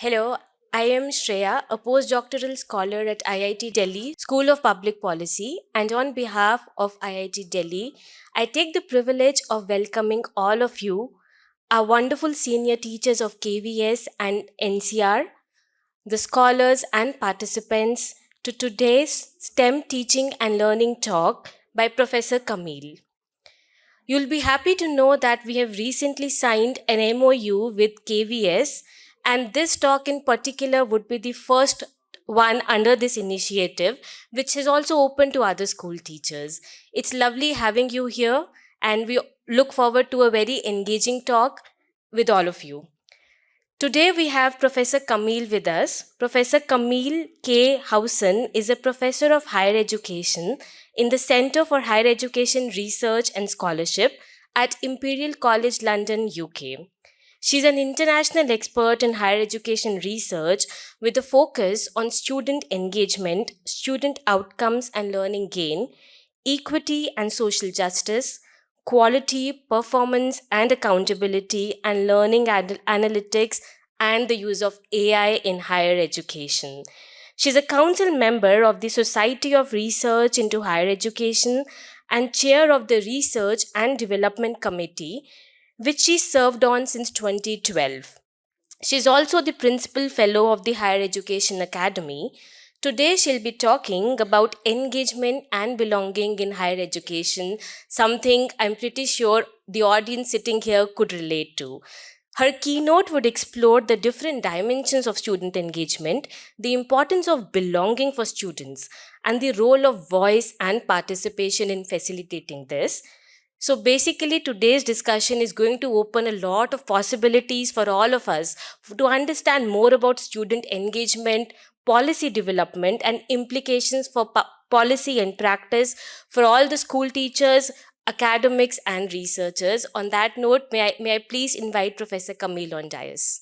Hello, I am Shreya, a postdoctoral scholar at IIT Delhi School of Public Policy, and on behalf of IIT Delhi, I take the privilege of welcoming all of you, our wonderful senior teachers of KVS and NCR, the scholars and participants, to today's STEM teaching and learning talk by Professor Camille. You'll be happy to know that we have recently signed an MOU with KVS, and this talk in particular would be the first one under this initiative, which is also open to other school teachers. It's lovely having you here, and we look forward to a very engaging talk with all of you. Today we have Professor Camille with us. Professor Camille K. Howson is a professor of higher education in the Center for Higher Education Research and Scholarship at Imperial College London, UK. She's an international expert in higher education research with a focus on student engagement, student outcomes and learning gain, equity and social justice, quality, performance and accountability, and learning analytics and the use of AI in higher education. She's a council member of the Society of Research into Higher Education and chair of the Research and Development Committee, which she served on since 2012. She's also the principal fellow of the Higher Education Academy. Today, she'll be talking about engagement and belonging in higher education, something I'm pretty sure the audience sitting here could relate to. Her keynote would explore the different dimensions of student engagement, the importance of belonging for students, and the role of voice and participation in facilitating this. So basically, today's discussion is going to open a lot of possibilities for all of us to understand more about student engagement, policy development, and implications for policy and practice for all the school teachers, academics, and researchers. On that note, may I please invite Professor Camille on dais.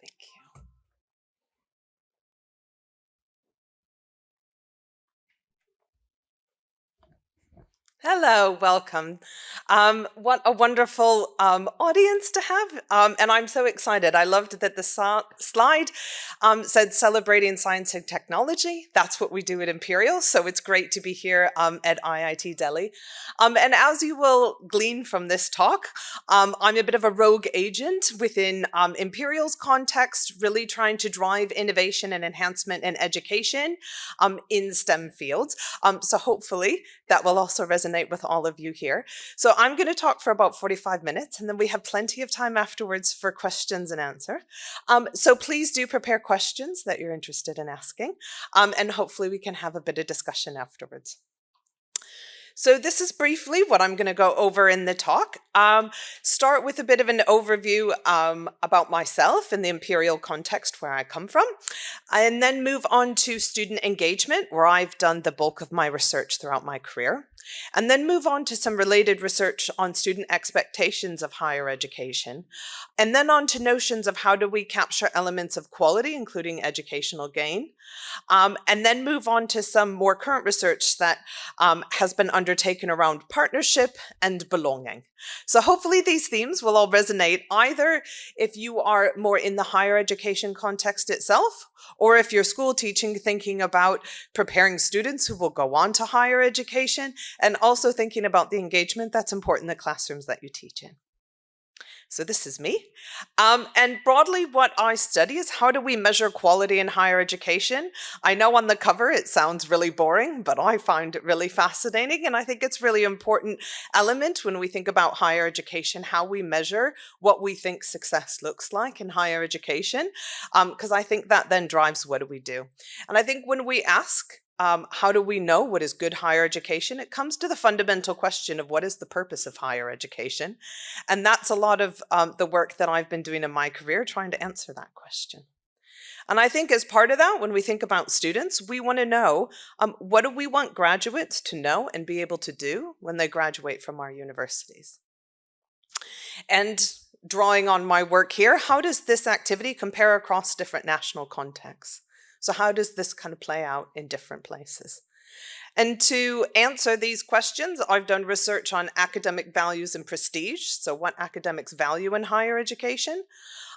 Thank you. Hello, welcome. What a wonderful audience to have. And I'm so excited. I loved that the slide said celebrating science and technology. That's what we do at Imperial. So it's great to be here at IIT Delhi. And as you will glean from this talk, I'm a bit of a rogue agent within Imperial's context, really trying to drive innovation and enhancement in education in STEM fields. So hopefully that will also resonate with all of you here. So I'm going to talk for about 45 minutes, and then we have plenty of time afterwards for questions and answer. So please do prepare questions that you're interested in asking, and hopefully we can have a bit of discussion afterwards. So this is briefly what I'm going to go over in the talk. Start with a bit of an overview about myself in the Imperial context where I come from, and then move on to student engagement, where I've done the bulk of my research throughout my career, and then move on to some related research on student expectations of higher education, and then on to notions of how do we capture elements of quality, including educational gain, and then move on to some more current research that has been undertaken around partnership and belonging. So hopefully these themes will all resonate either if you are more in the higher education context itself, or if you're school teaching, thinking about preparing students who will go on to higher education, and also thinking about the engagement that's important in the classrooms that you teach in. So this is me. And broadly, what I study is how do we measure quality in higher education? I know on the cover it sounds really boring, but I find it really fascinating. And I think it's really important element when we think about higher education, how we measure what we think success looks like in higher education, because I think that then drives what do we do. And I think when we ask, how do we know what is good higher education? It comes to the fundamental question of what is the purpose of higher education? And that's a lot of the work that I've been doing in my career, trying to answer that question. And I think as part of that, when we think about students, we want to know what do we want graduates to know and be able to do when they graduate from our universities? And drawing on my work here, how does this activity compare across different national contexts? So how does this kind of play out in different places? And to answer these questions, I've done research on academic values and prestige, so what academics value in higher education.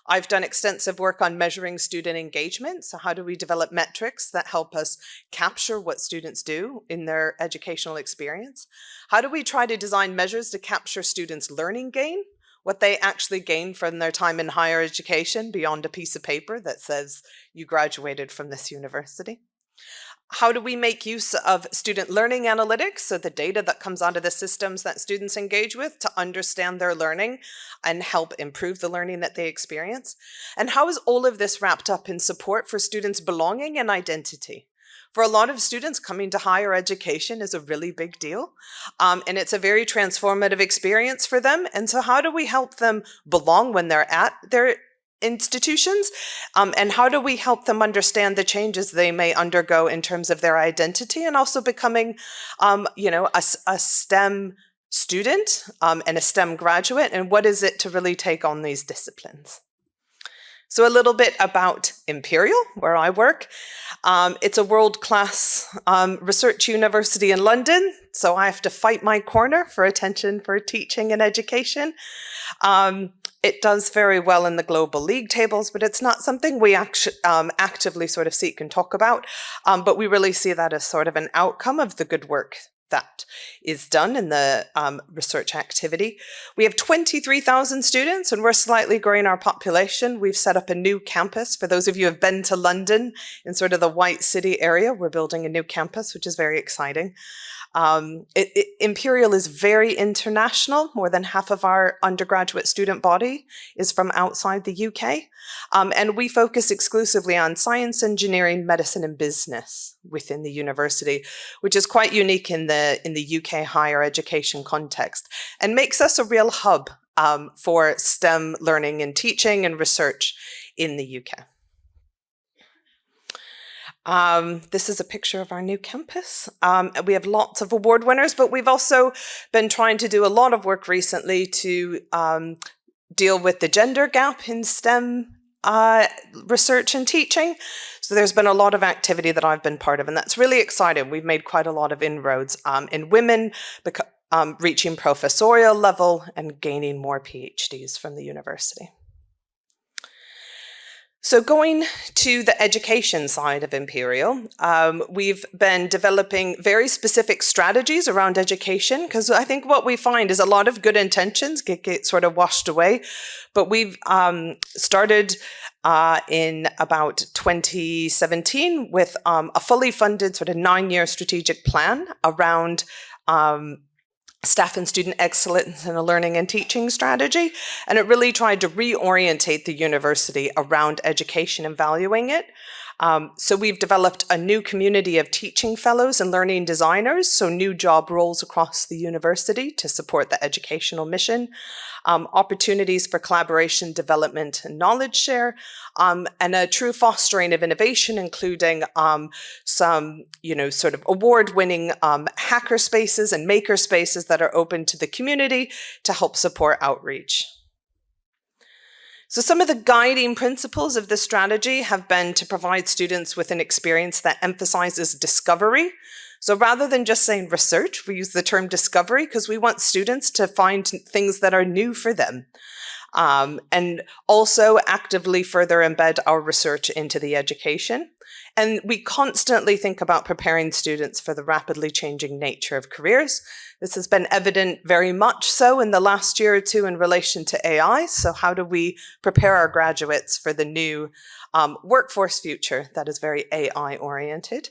I've done extensive work on measuring student engagement, so how do we develop metrics that help us capture what students do in their educational experience? How do we try to design measures to capture students' learning gain, what they actually gain from their time in higher education beyond a piece of paper that says you graduated from this university? How do we make use of student learning analytics, so the data that comes out of the systems that students engage with, to understand their learning and help improve the learning that they experience? And how is all of this wrapped up in support for students' belonging and identity? For a lot of students, coming to higher education is a really big deal, and it's a very transformative experience for them. And so how do we help them belong when they're at their institutions, and how do we help them understand the changes they may undergo in terms of their identity, and also becoming, a STEM student and a STEM graduate, and what is it to really take on these disciplines? So a little bit about Imperial, where I work. It's a world-class research university in London, so I have to fight my corner for attention for teaching and education. It does very well in the global league tables, but it's not something we actively sort of seek and talk about. But we really see that as sort of an outcome of the good work that is done in the research activity. We have 23,000 students, and we're slightly growing our population. We've set up a new campus. For those of you who have been to London, in sort of the White City area, we're building a new campus, which is very exciting. Imperial is very international. More than half of our undergraduate student body is from outside the UK. And we focus exclusively on science, engineering, medicine, and business within the university, which is quite unique in the UK higher education context, and makes us a real hub for STEM learning and teaching and research in the UK. This is a picture of our new campus. We have lots of award winners, but we've also been trying to do a lot of work recently to deal with the gender gap in STEM research and teaching. So there's been a lot of activity that I've been part of, and that's really exciting. We've made quite a lot of inroads in women reaching professorial level and gaining more PhDs from the university. So going to the education side of Imperial, we've been developing very specific strategies around education, because I think what we find is a lot of good intentions get sort of washed away. But we've started in about 2017 with a fully funded sort of 9-year strategic plan around staff and student excellence in a learning and teaching strategy. And it really tried to reorientate the university around education and valuing it. So we've developed a new community of teaching fellows and learning designers, so new job roles across the university to support the educational mission, opportunities for collaboration, development, and knowledge share, and a true fostering of innovation, including some, sort of award-winning hacker spaces and maker spaces that are open to the community to help support outreach. So some of the guiding principles of this strategy have been to provide students with an experience that emphasizes discovery. So rather than just saying research, we use the term discovery because we want students to find things that are new for them. And also actively further embed our research into the education. And we constantly think about preparing students for the rapidly changing nature of careers. This has been evident very much so in the last year or two in relation to AI. So how do we prepare our graduates for the new workforce future that is very AI oriented?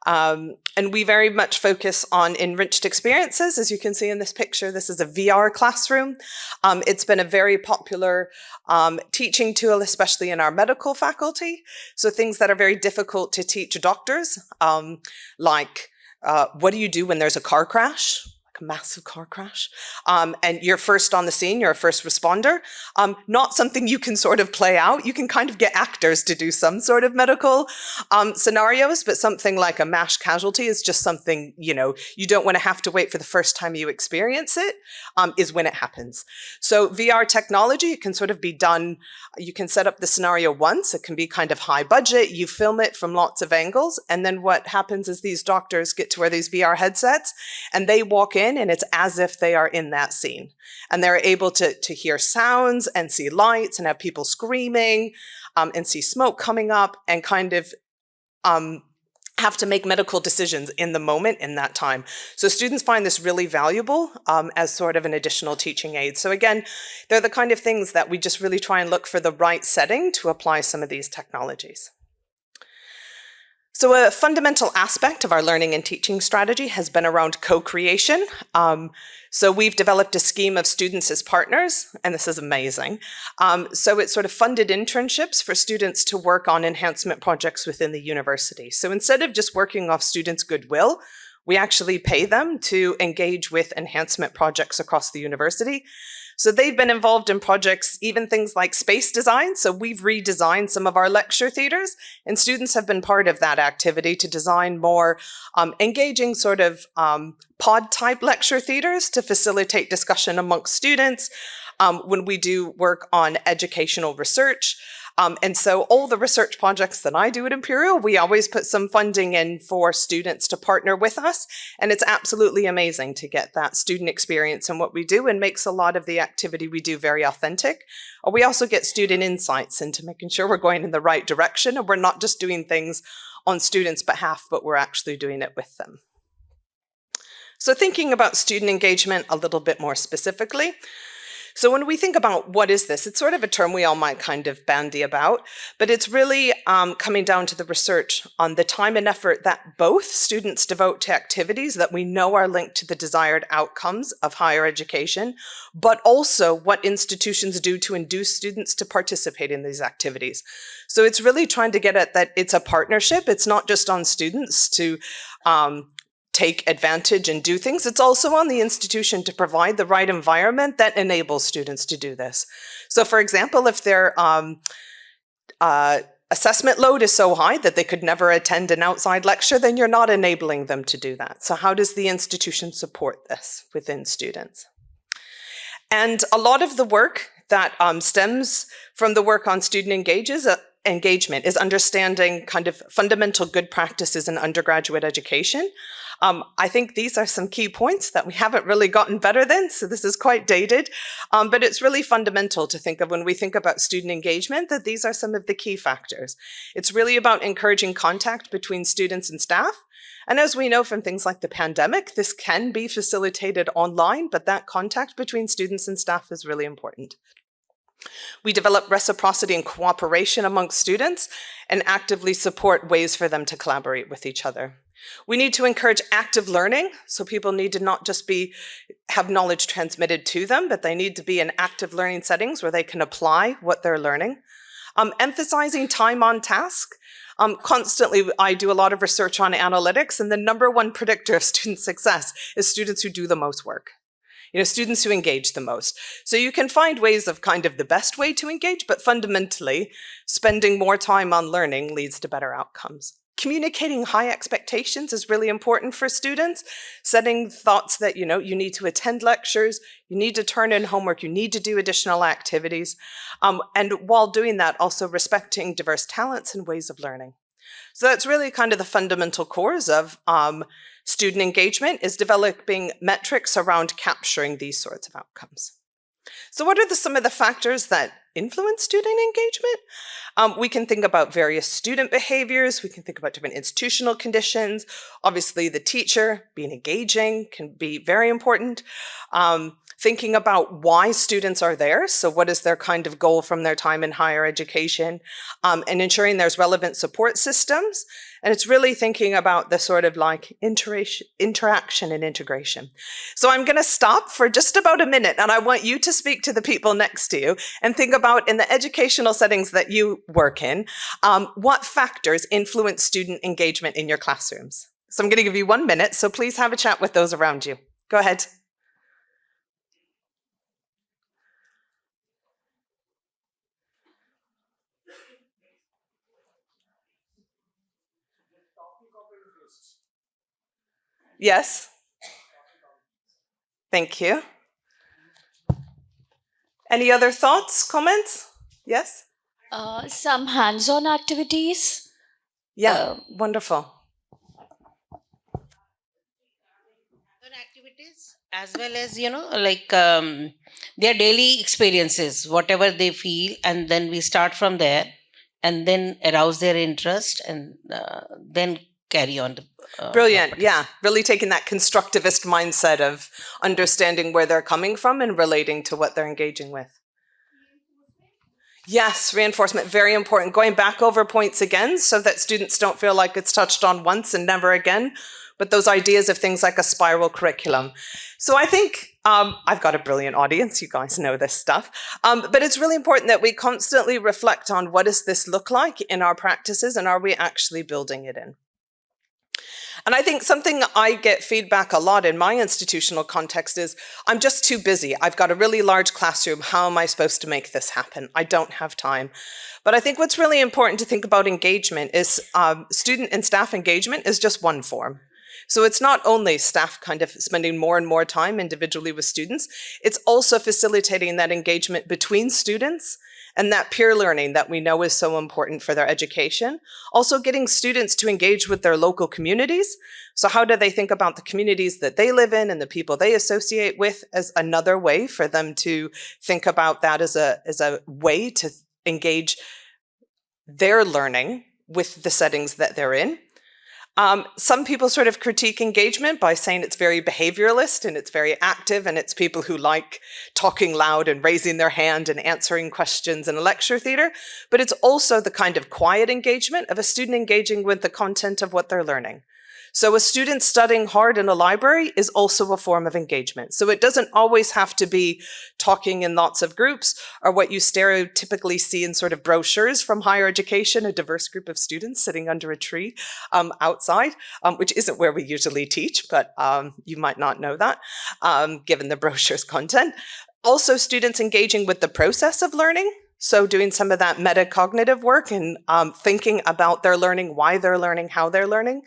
And we very much focus on enriched experiences. As you can see in this picture, this is a VR classroom. It's been a very popular teaching tool, especially in our medical faculty. So things that are very difficult to teach doctors, like what do you do when there's a car crash? a massive car crash, and you're first on the scene, you're a first responder, not something you can sort of play out. You can kind of get actors to do some sort of medical scenarios, but something like a mass casualty is just something, you don't want to have to wait for the first time you experience it, is when it happens. So VR technology, it can sort of be done, you can set up the scenario once, it can be kind of high budget, you film it from lots of angles, and then what happens is these doctors get to wear these VR headsets, and they walk in, and it's as if they are in that scene. And they're able to hear sounds and see lights and have people screaming and see smoke coming up and kind of have to make medical decisions in the moment in that time. So students find this really valuable as sort of an additional teaching aid. So again, they're the kind of things that we just really try and look for the right setting to apply some of these technologies. So a fundamental aspect of our learning and teaching strategy has been around co-creation. So we've developed a scheme of students as partners, and this is amazing. So it's sort of funded internships for students to work on enhancement projects within the university. So instead of just working off students' goodwill, we actually pay them to engage with enhancement projects across the university. So they've been involved in projects, even things like space design. So we've redesigned some of our lecture theaters, and students have been part of that activity to design more engaging sort of pod-type lecture theaters to facilitate discussion amongst students when we do work on educational research. And so all the research projects that I do at Imperial, we always put some funding in for students to partner with us. And it's absolutely amazing to get that student experience in what we do, and makes a lot of the activity we do very authentic. We also get student insights into making sure we're going in the right direction, and we're not just doing things on students' behalf, but we're actually doing it with them. So thinking about student engagement a little bit more specifically, so when we think about what is this, it's sort of a term we all might kind of bandy about, but it's really coming down to the research on the time and effort that both students devote to activities that we know are linked to the desired outcomes of higher education, but also what institutions do to induce students to participate in these activities. So it's really trying to get at that it's a partnership. It's not just on students to take advantage and do things. It's also on the institution to provide the right environment that enables students to do this. So for example, if their assessment load is so high that they could never attend an outside lecture, then you're not enabling them to do that. So how does the institution support this within students? And a lot of the work that stems from the work on student engagement is understanding kind of fundamental good practices in undergraduate education. I think these are some key points that we haven't really gotten better than, so this is quite dated, but it's really fundamental to think of when we think about student engagement, that these are some of the key factors. It's really about encouraging contact between students and staff. And as we know from things like the pandemic, this can be facilitated online, but that contact between students and staff is really important. We develop reciprocity and cooperation amongst students and actively support ways for them to collaborate with each other. We need to encourage active learning, so people need to not just have knowledge transmitted to them, but they need to be in active learning settings where they can apply what they're learning. Emphasizing time on task. Constantly, I do a lot of research on analytics, and the number one predictor of student success is students who do the most work. Students who engage the most. So you can find ways of kind of the best way to engage, but fundamentally, spending more time on learning leads to better outcomes. Communicating high expectations is really important for students, setting thoughts that, you need to attend lectures, you need to turn in homework, you need to do additional activities. And while doing that, also respecting diverse talents and ways of learning. So that's really kind of the fundamental cores of student engagement, is developing metrics around capturing these sorts of outcomes. So what are some of the factors that influence student engagement? We can think about various student behaviors. We can think about different institutional conditions. Obviously, the teacher being engaging can be very important. Thinking about why students are there. So what is their kind of goal from their time in higher education? And ensuring there's relevant support systems. And it's really thinking about the sort of like interaction and integration. So I'm going to stop for just about a minute, and I want you to speak to the people next to you and think about, in the educational settings that you work in, what factors influence student engagement in your classrooms. So I'm going to give you 1 minute, so please have a chat with those around you. Go ahead. Yes. Thank you. Any other thoughts, comments? Yes? Some hands-on activities. Yeah, wonderful. Activities as well as like their daily experiences, whatever they feel, and then we start from there and then arouse their interest and then carry on the Brilliant. properties. Yeah, really taking that constructivist mindset of understanding where they're coming from and relating to what they're engaging with. Yes, reinforcement, very important. Going back over points again so that students don't feel like it's touched on once and never again, but those ideas of things like a spiral curriculum. So I think I've got a brilliant audience. You guys know this stuff. But it's really important that we constantly reflect on what does this look like in our practices and are we actually building it in? And I think something I get feedback a lot in my institutional context is, I'm just too busy. I've got a really large classroom. How am I supposed to make this happen? I don't have time. But I think what's really important to think about engagement is student and staff engagement is just one form. So it's not only staff kind of spending more and more time individually with students, it's also facilitating that engagement between students and that peer learning that we know is so important for their education. Also getting students to engage with their local communities. So how do they think about the communities that they live in and the people they associate with as another way for them to think about that as a way to engage their learning with the settings that they're in. Some people sort of critique engagement by saying it's very behavioralist and it's very active and it's people who like talking loud and raising their hand and answering questions in a lecture theater, but it's also the kind of quiet engagement of a student engaging with the content of what they're learning. So a student studying hard in a library is also a form of engagement. So it doesn't always have to be talking in lots of groups or what you stereotypically see in sort of brochures from higher education, a diverse group of students sitting under a tree outside, which isn't where we usually teach, but you might not know that given the brochure's content. Also students engaging with the process of learning. So doing some of that metacognitive work and thinking about their learning, why they're learning, how they're learning.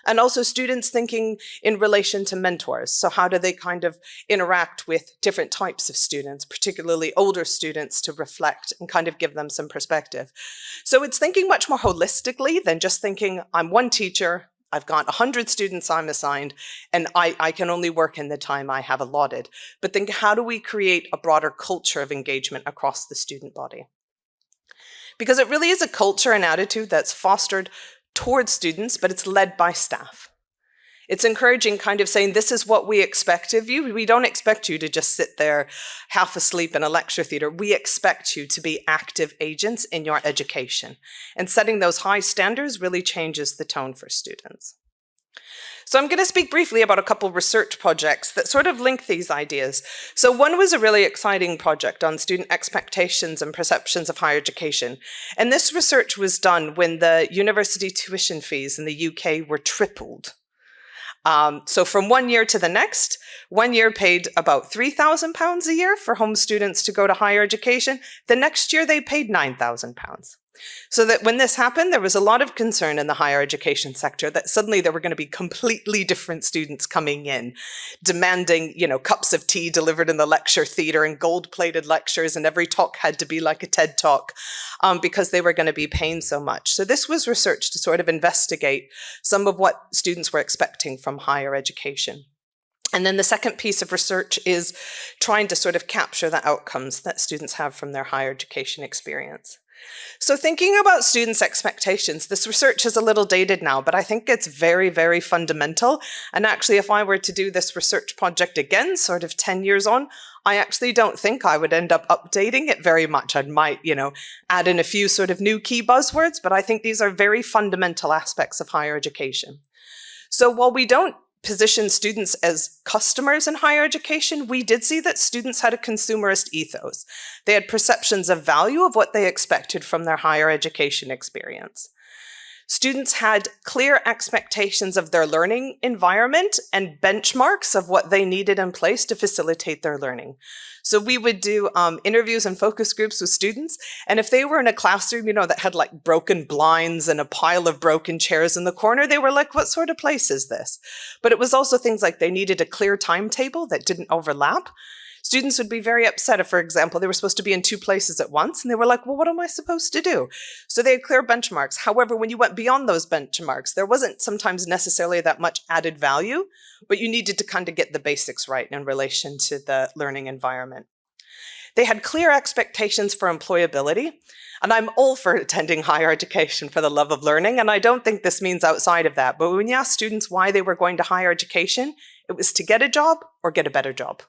And also students thinking in relation to mentors. So how do they kind of interact with different types of students, particularly older students, to reflect and kind of give them some perspective. So it's thinking much more holistically than just thinking, I'm one teacher, I've got 100 students I'm assigned, and I can only work in the time I have allotted. But think, how do we create a broader culture of engagement across the student body? Because it really is a culture and attitude that's fostered towards students, but it's led by staff. It's encouraging, kind of saying, this is what we expect of you. We don't expect you to just sit there half asleep in a lecture theater. We expect you to be active agents in your education. And setting those high standards really changes the tone for students. So I'm going to speak briefly about a couple research projects that sort of link these ideas. So one was a really exciting project on student expectations and perceptions of higher education. And this research was done when the university tuition fees in the UK were tripled. So from one year to the next, 1 year paid about £3,000 a year for home students to go to higher education. The next year they paid £9,000. So that when this happened, there was a lot of concern in the higher education sector that suddenly there were going to be completely different students coming in, demanding, cups of tea delivered in the lecture theater and gold-plated lectures, and every talk had to be like a TED talk because they were going to be paying so much. So this was research to sort of investigate some of what students were expecting from higher education. And then the second piece of research is trying to sort of capture the outcomes that students have from their higher education experience. So thinking about students' expectations, this research is a little dated now, but I think it's very, very fundamental. And actually, if I were to do this research project again, sort of 10 years on, I actually don't think I would end up updating it very much. I might, add in a few sort of new key buzzwords, but I think these are very fundamental aspects of higher education. So while we don't position students as customers in higher education, we did see that students had a consumerist ethos. They had perceptions of value of what they expected from their higher education experience. Students had clear expectations of their learning environment and benchmarks of what they needed in place to facilitate their learning. So we would do interviews and focus groups with students. And if they were in a classroom, that had like broken blinds and a pile of broken chairs in the corner, they were like, what sort of place is this? But it was also things like they needed a clear timetable that didn't overlap. Students would be very upset if, for example, they were supposed to be in two places at once, and they were like, well, what am I supposed to do? So they had clear benchmarks. However, when you went beyond those benchmarks, there wasn't sometimes necessarily that much added value, but you needed to kind of get the basics right in relation to the learning environment. They had clear expectations for employability, and I'm all for attending higher education for the love of learning, and I don't think this means outside of that, but when you ask students why they were going to higher education, it was to get a job or get a better job.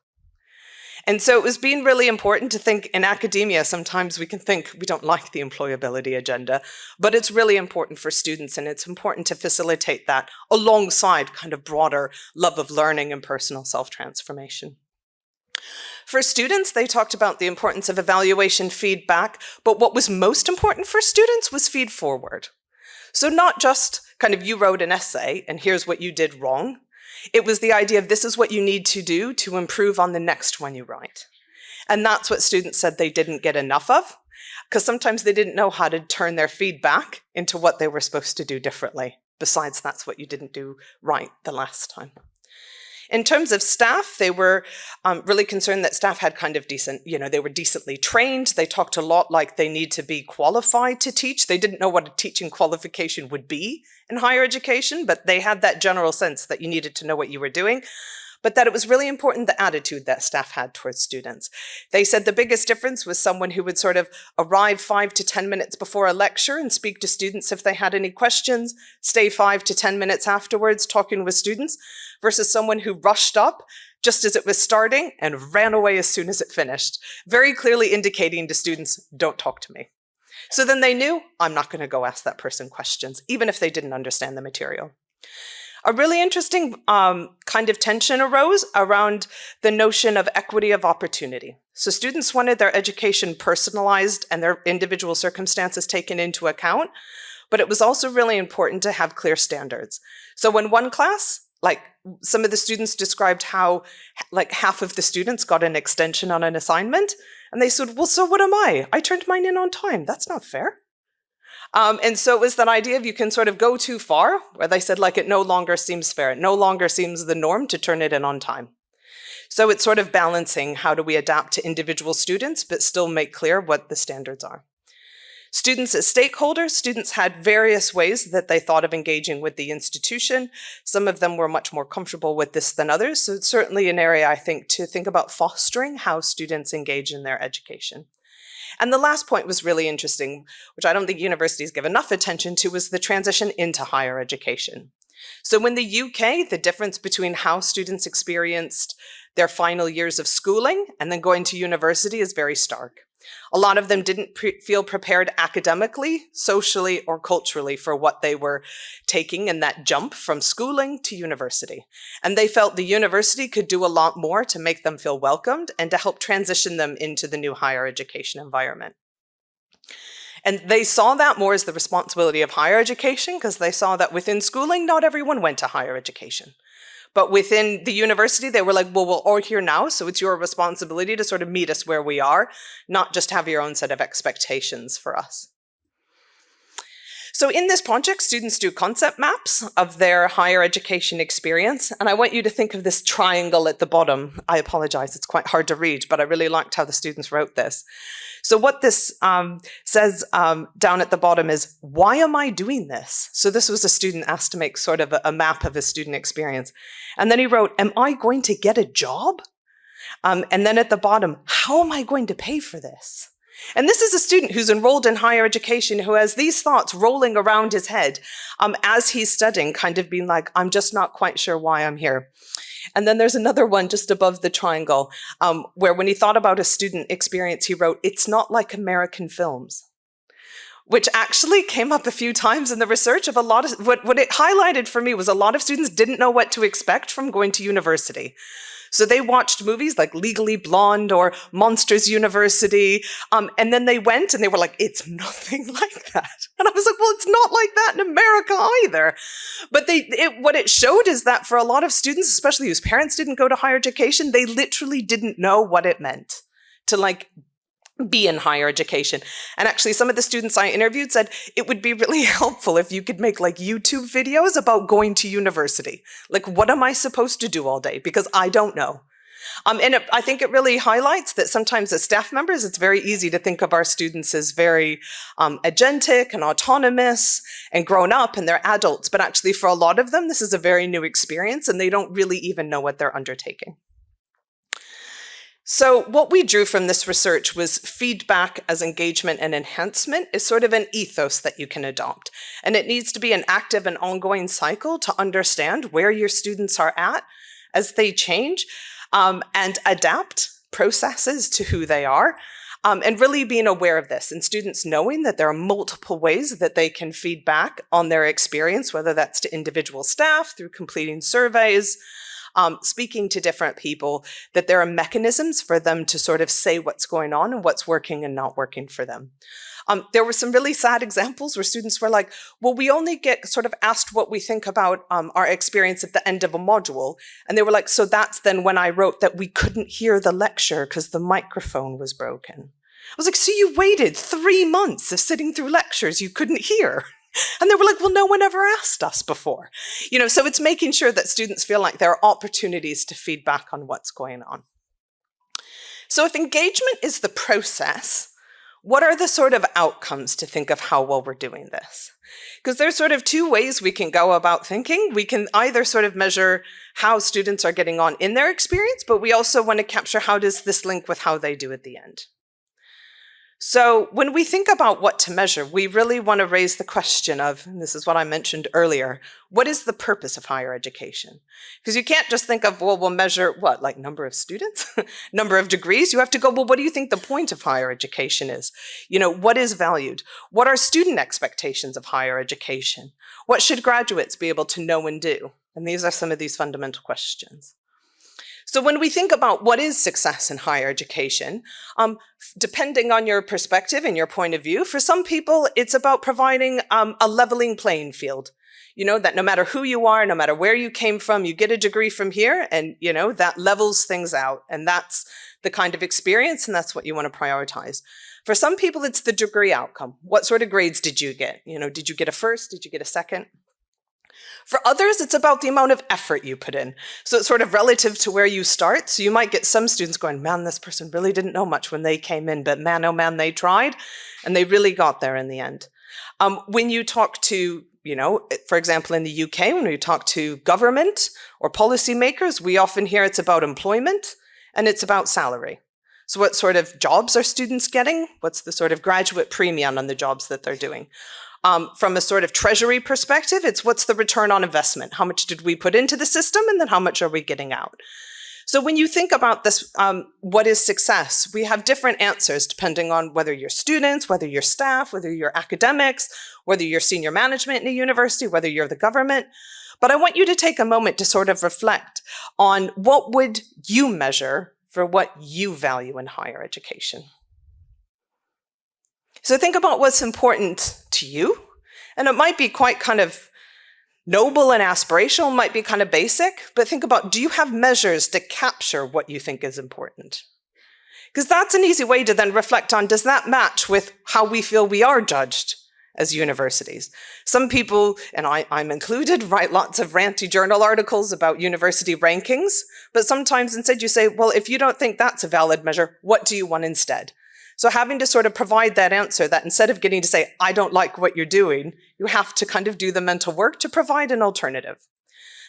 And so it was being really important to think in academia, sometimes we can think we don't like the employability agenda, but it's really important for students, and it's important to facilitate that alongside kind of broader love of learning and personal self-transformation. For students, they talked about the importance of evaluation feedback, but what was most important for students was feed forward. So not just kind of you wrote an essay and here's what you did wrong. It was the idea of this is what you need to do to improve on the next one you write. And that's what students said they didn't get enough of, because sometimes they didn't know how to turn their feedback into what they were supposed to do differently. Besides, that's what you didn't do right the last time. In terms of staff, they were really concerned that staff had kind of decent, they were decently trained. They talked a lot like they need to be qualified to teach. They didn't know what a teaching qualification would be in higher education, but they had that general sense that you needed to know what you were doing, but that it was really important the attitude that staff had towards students. They said the biggest difference was someone who would sort of arrive 5 to 10 minutes before a lecture and speak to students if they had any questions, stay 5 to 10 minutes afterwards talking with students, versus someone who rushed up just as it was starting and ran away as soon as it finished, very clearly indicating to students, don't talk to me. So then they knew, I'm not going to go ask that person questions, even if they didn't understand the material. A really interesting kind of tension arose around the notion of equity of opportunity. So students wanted their education personalized and their individual circumstances taken into account, but it was also really important to have clear standards. So in one class, some of the students described how half of the students got an extension on an assignment, and they said, well, so what am I? I turned mine in on time. That's not fair. And so it was that idea of you can sort of go too far, where they said it no longer seems fair. It no longer seems the norm to turn it in on time. So it's sort of balancing how do we adapt to individual students, but still make clear what the standards are. Students as stakeholders, students had various ways that they thought of engaging with the institution. Some of them were much more comfortable with this than others. So it's certainly an area, I think, to think about fostering how students engage in their education. And the last point was really interesting, which I don't think universities give enough attention to, was the transition into higher education. So in the UK, the difference between how students experienced their final years of schooling and then going to university is very stark. A lot of them didn't feel prepared academically, socially, or culturally for what they were taking in that jump from schooling to university. And they felt the university could do a lot more to make them feel welcomed and to help transition them into the new higher education environment. And they saw that more as the responsibility of higher education, because they saw that within schooling, not everyone went to higher education. But within the university, they were like, well, we're all here now, so it's your responsibility to sort of meet us where we are, not just have your own set of expectations for us. So in this project, students do concept maps of their higher education experience, and I want you to think of this triangle at the bottom. I apologize, it's quite hard to read, but I really liked how the students wrote this. So what this says down at the bottom is, why am I doing this? So this was a student asked to make sort of a map of his student experience. And then he wrote, am I going to get a job? And then at the bottom, how am I going to pay for this? And this is a student who's enrolled in higher education who has these thoughts rolling around his head as he's studying, kind of being like, I'm just not quite sure why I'm here. And then there's another one just above the triangle, where when he thought about his student experience, he wrote, it's not like American films, which actually came up a few times in the research of a lot of, what it highlighted for me was a lot of students didn't know what to expect from going to university. So they watched movies like Legally Blonde or Monsters University, and then they went and they were like, it's nothing like that. And I was like, well, it's not like that in America either. But what it showed is that for a lot of students, especially whose parents didn't go to higher education, they literally didn't know what it meant to like be in higher education. And actually some of the students I interviewed said it would be really helpful if you could make like YouTube videos about going to university. Like, what am I supposed to do all day? Because I don't know. I think it really highlights that sometimes as staff members, it's very easy to think of our students as very agentic and autonomous and grown up, and they're adults. But actually for a lot of them, this is a very new experience and they don't really even know what they're undertaking. So what we drew from this research was feedback as engagement and enhancement is sort of an ethos that you can adopt. And it needs to be an active and ongoing cycle to understand where your students are at as they change and adapt processes to who they are. And really being aware of this and students knowing that there are multiple ways that they can feed back on their experience, whether that's to individual staff, through completing surveys, speaking to different people, that there are mechanisms for them to sort of say what's going on and what's working and not working for them. There were some really sad examples where students were like, well, we only get sort of asked what we think about our experience at the end of a module. And they were like, so that's then when I wrote that we couldn't hear the lecture because the microphone was broken. I was like, so you waited 3 months of sitting through lectures you couldn't hear? And they were like, well, no one ever asked us before. So it's making sure that students feel like there are opportunities to feed back on what's going on. So if engagement is the process, what are the sort of outcomes to think of how well we're doing this? Because there's sort of 2 ways we can go about thinking. We can either sort of measure how students are getting on in their experience, but we also want to capture how does this link with how they do at the end. So when we think about what to measure, we really want to raise the question of, and this is what I mentioned earlier, what is the purpose of higher education? Because you can't just think of, well, we'll measure what, like number of students, number of degrees? You have to go, well, what do you think the point of higher education is? What is valued? What are student expectations of higher education? What should graduates be able to know and do? And these are some of these fundamental questions. So when we think about what is success in higher education, depending on your perspective and your point of view, for some people, it's about providing a leveling playing field. That no matter who you are, no matter where you came from, you get a degree from here and, that levels things out. And that's the kind of experience and that's what you want to prioritize. For some people, it's the degree outcome. What sort of grades did you get? Did you get a first? Did you get a second? For others, it's about the amount of effort you put in. So it's sort of relative to where you start. So you might get some students going, man, this person really didn't know much when they came in, but man, oh man, they tried, and they really got there in the end. When you talk to, for example, in the UK, when we talk to government or policymakers, we often hear it's about employment and it's about salary. So what sort of jobs are students getting? What's the sort of graduate premium on the jobs that they're doing? From a sort of treasury perspective, it's what's the return on investment? How much did we put into the system and then how much are we getting out? So when you think about this, what is success? We have different answers depending on whether you're students, whether you're staff, whether you're academics, whether you're senior management in a university, whether you're the government. But I want you to take a moment to sort of reflect on what would you measure for what you value in higher education. So think about what's important to you, and it might be quite kind of noble and aspirational, might be kind of basic, but think about, do you have measures to capture what you think is important? Because that's an easy way to then reflect on, does that match with how we feel we are judged as universities? Some people, and I'm included, write lots of ranty journal articles about university rankings, but sometimes instead you say, well, if you don't think that's a valid measure, what do you want instead? So having to sort of provide that answer, that instead of getting to say, I don't like what you're doing, you have to kind of do the mental work to provide an alternative.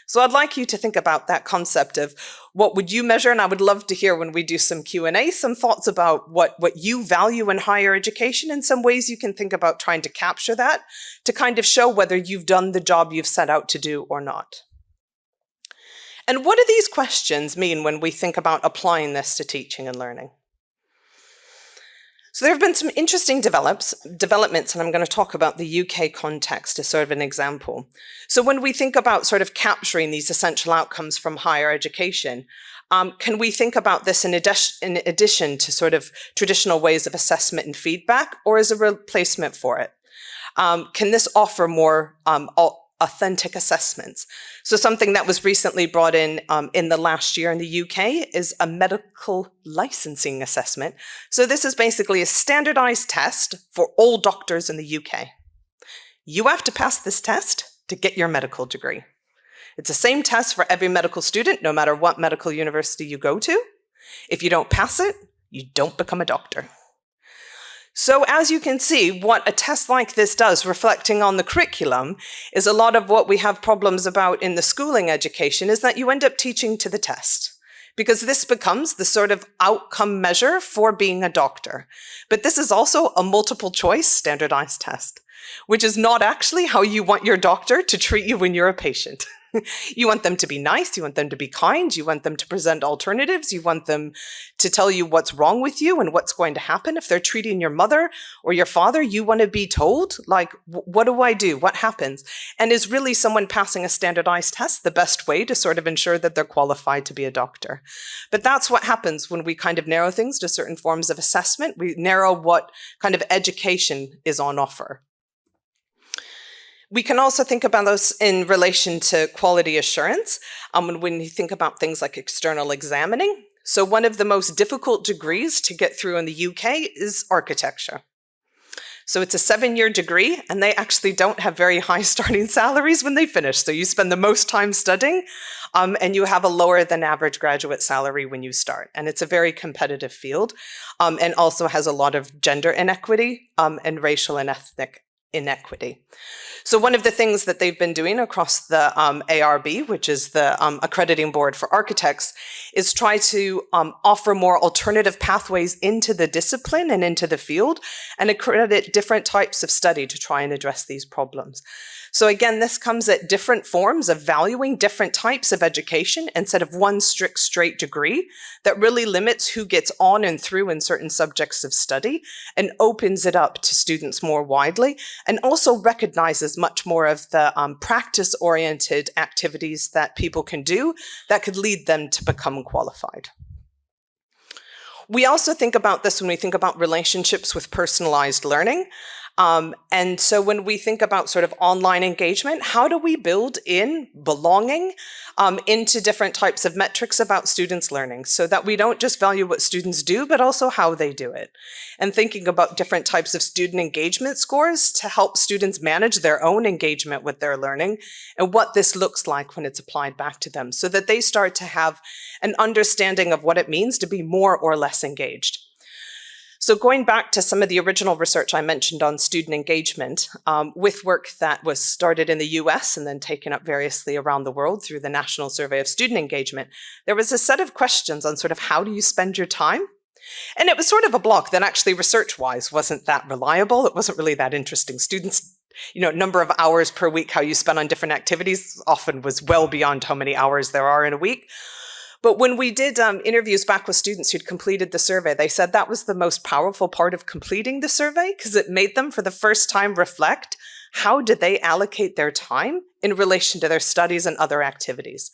So I'd like you to think about that concept of what would you measure, and I would love to hear when we do some Q&A, some thoughts about what you value in higher education and some ways you can think about trying to capture that to kind of show whether you've done the job you've set out to do or not. And what do these questions mean when we think about applying this to teaching and learning? So there have been some interesting developments, and I'm going to talk about the UK context as sort of an example. So when we think about sort of capturing these essential outcomes from higher education, can we think about this in addition to sort of traditional ways of assessment and feedback, or as a replacement for it? Can this offer more authentic assessments? So something that was recently brought in the last year in the UK is a medical licensing assessment. So this is basically a standardized test for all doctors in the UK. You have to pass this test to get your medical degree. It's the same test for every medical student, no matter what medical university you go to. If you don't pass it, you don't become a doctor. So as you can see, what a test like this does, reflecting on the curriculum, is a lot of what we have problems about in the schooling education is that you end up teaching to the test, because this becomes the sort of outcome measure for being a doctor. But this is also a multiple choice standardized test, which is not actually how you want your doctor to treat you when you're a patient. You want them to be nice, you want them to be kind, you want them to present alternatives, you want them to tell you what's wrong with you and what's going to happen. If they're treating your mother or your father, you want to be told, like, what do I do? What happens? And is really someone passing a standardized test the best way to sort of ensure that they're qualified to be a doctor? But that's what happens when we kind of narrow things to certain forms of assessment. We narrow what kind of education is on offer. We can also think about those in relation to quality assurance when you think about things like external examining. So one of the most difficult degrees to get through in the UK is architecture. So it's a 7-year degree, and they actually don't have very high starting salaries when they finish. So you spend the most time studying, and you have a lower than average graduate salary when you start. And it's a very competitive field, and also has a lot of gender inequity and racial and ethnic inequity. So one of the things that they've been doing across the ARB, which is the accrediting board for architects, is try to offer more alternative pathways into the discipline and into the field, and accredit different types of study to try and address these problems. So again, this comes at different forms of valuing different types of education instead of one strict straight degree that really limits who gets on and through in certain subjects of study and opens it up to students more widely, and also recognizes much more of the practice-oriented activities that people can do that could lead them to become qualified. We also think about this when we think about relationships with personalized learning. And so when we think about sort of online engagement, how do we build in belonging into different types of metrics about students' learning so that we don't just value what students do, but also how they do it? And thinking about different types of student engagement scores to help students manage their own engagement with their learning and what this looks like when it's applied back to them so that they start to have an understanding of what it means to be more or less engaged. So going back to some of the original research I mentioned on student engagement, with work that was started in the US and then taken up variously around the world through the National Survey of Student Engagement, there was a set of questions on sort of how do you spend your time? And it was sort of a block that actually research-wise wasn't that reliable. It wasn't really that interesting. Students, number of hours per week, how you spend on different activities often was well beyond how many hours there are in a week. But when we did interviews back with students who'd completed the survey, they said that was the most powerful part of completing the survey because it made them for the first time reflect how did they allocate their time in relation to their studies and other activities.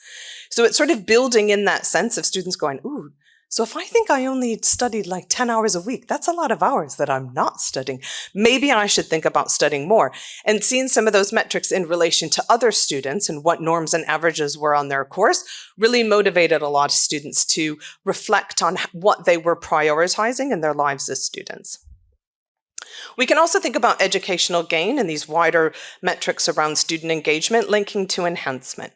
So it's sort of building in that sense of students going, ooh, so if I think I only studied like 10 hours a week, that's a lot of hours that I'm not studying. Maybe I should think about studying more. And seeing some of those metrics in relation to other students and what norms and averages were on their course really motivated a lot of students to reflect on what they were prioritizing in their lives as students. We can also think about educational gain and these wider metrics around student engagement linking to enhancement.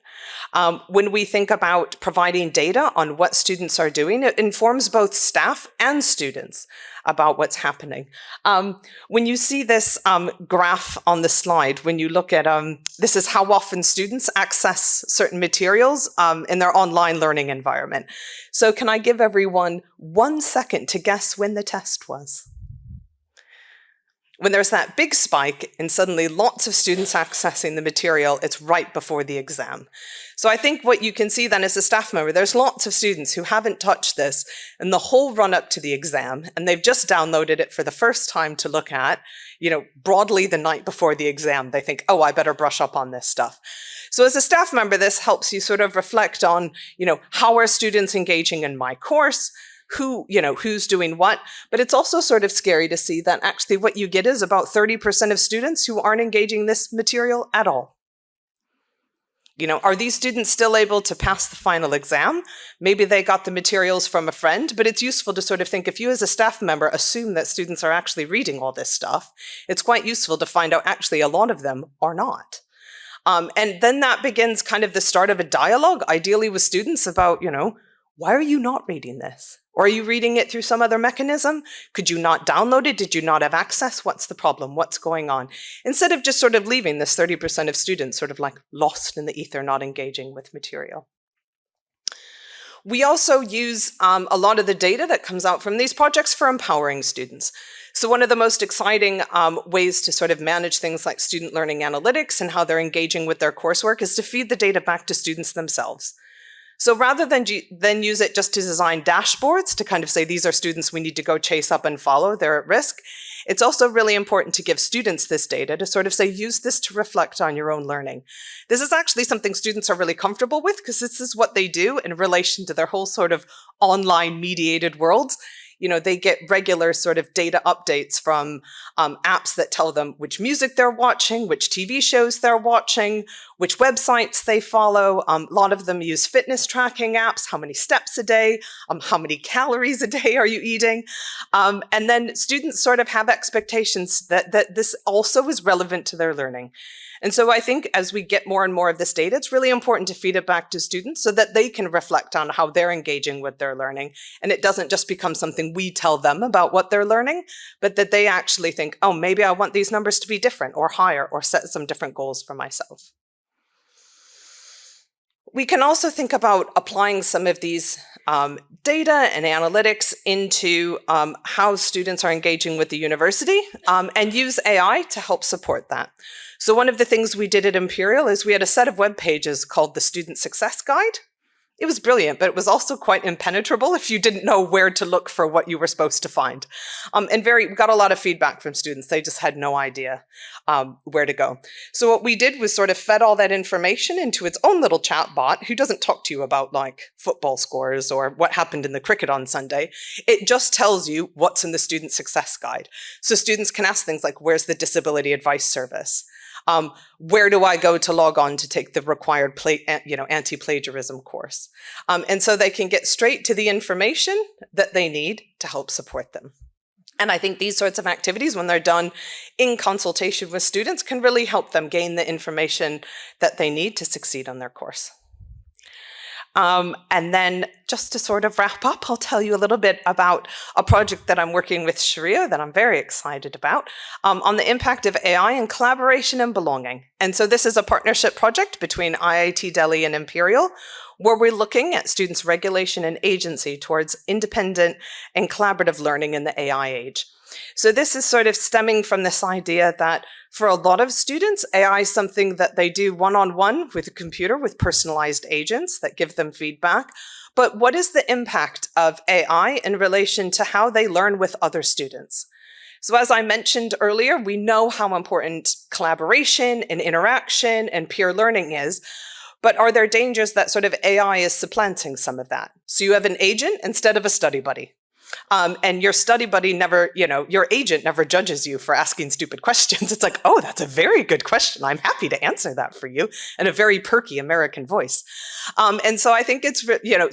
When we think about providing data on what students are doing, it informs both staff and students about what's happening. When you see this graph on the slide, when you look at, this is how often students access certain materials in their online learning environment. So can I give everyone 1 second to guess when the test was? when there's that big spike and suddenly lots of students accessing the material, it's right before the exam. So I think what you can see then as a staff member, there's lots of students who haven't touched this in the whole run up to the exam, and they've just downloaded it for the first time to look at, broadly the night before the exam. They think, oh, I better brush up on this stuff. So as a staff member, this helps you sort of reflect on, how are students engaging in my course? Who's doing what, but it's also sort of scary to see that actually what you get is about 30% of students who aren't engaging this material at all. Are these students still able to pass the final exam? Maybe they got the materials from a friend, but it's useful to sort of think if you as a staff member assume that students are actually reading all this stuff, it's quite useful to find out actually a lot of them are not. And then that begins kind of the start of a dialogue, ideally with students about, why are you not reading this? Or are you reading it through some other mechanism? Could you not download it? Did you not have access? What's the problem? What's going on? Instead of just sort of leaving this 30% of students sort of like lost in the ether, not engaging with material. We also use a lot of the data that comes out from these projects for empowering students. So one of the most exciting ways to sort of manage things like student learning analytics and how they're engaging with their coursework is to feed the data back to students themselves. So rather than use it just to design dashboards to kind of say, these are students we need to go chase up and follow, they're at risk, it's also really important to give students this data to sort of say, use this to reflect on your own learning. This is actually something students are really comfortable with because this is what they do in relation to their whole sort of online mediated worlds. They get regular sort of data updates from apps that tell them which music they're watching, which TV shows they're watching, which websites they follow. A lot of them use fitness tracking apps, how many steps a day, how many calories a day are you eating? And then students sort of have expectations that this also is relevant to their learning. And so I think as we get more and more of this data, it's really important to feed it back to students so that they can reflect on how they're engaging with their learning. And it doesn't just become something we tell them about what they're learning, but that they actually think, oh, maybe I want these numbers to be different or higher or set some different goals for myself. We can also think about applying some of these data and analytics into how students are engaging with the university and use AI to help support that. So one of the things we did at Imperial is we had a set of web pages called the Student Success Guide. It was brilliant, but it was also quite impenetrable if you didn't know where to look for what you were supposed to find. We got a lot of feedback from students. They just had no idea where to go. So what we did was sort of fed all that information into its own little chat bot who doesn't talk to you about like football scores or what happened in the cricket on Sunday. It just tells you what's in the Student Success Guide. So students can ask things like, where's the Disability Advice Service? Where do I go to log on to take the required anti-plagiarism course? And so they can get straight to the information that they need to help support them. And I think these sorts of activities, when they're done in consultation with students, can really help them gain the information that they need to succeed on their course. And then just to sort of wrap up, I'll tell you a little bit about a project that I'm working with Sharia that I'm very excited about on the impact of AI and collaboration and belonging. And so this is a partnership project between IIT Delhi and Imperial, where we're looking at students' regulation and agency towards independent and collaborative learning in the AI age. So this is sort of stemming from this idea that for a lot of students, AI is something that they do one-on-one with a computer with personalized agents that give them feedback. But what is the impact of AI in relation to how they learn with other students? So as I mentioned earlier, we know how important collaboration and interaction and peer learning is. But are there dangers that sort of AI is supplanting some of that? So you have an agent instead of a study buddy. And your study buddy never, your agent never judges you for asking stupid questions. It's like, oh, that's a very good question. I'm happy to answer that for you in a very perky American voice. And so I think it's,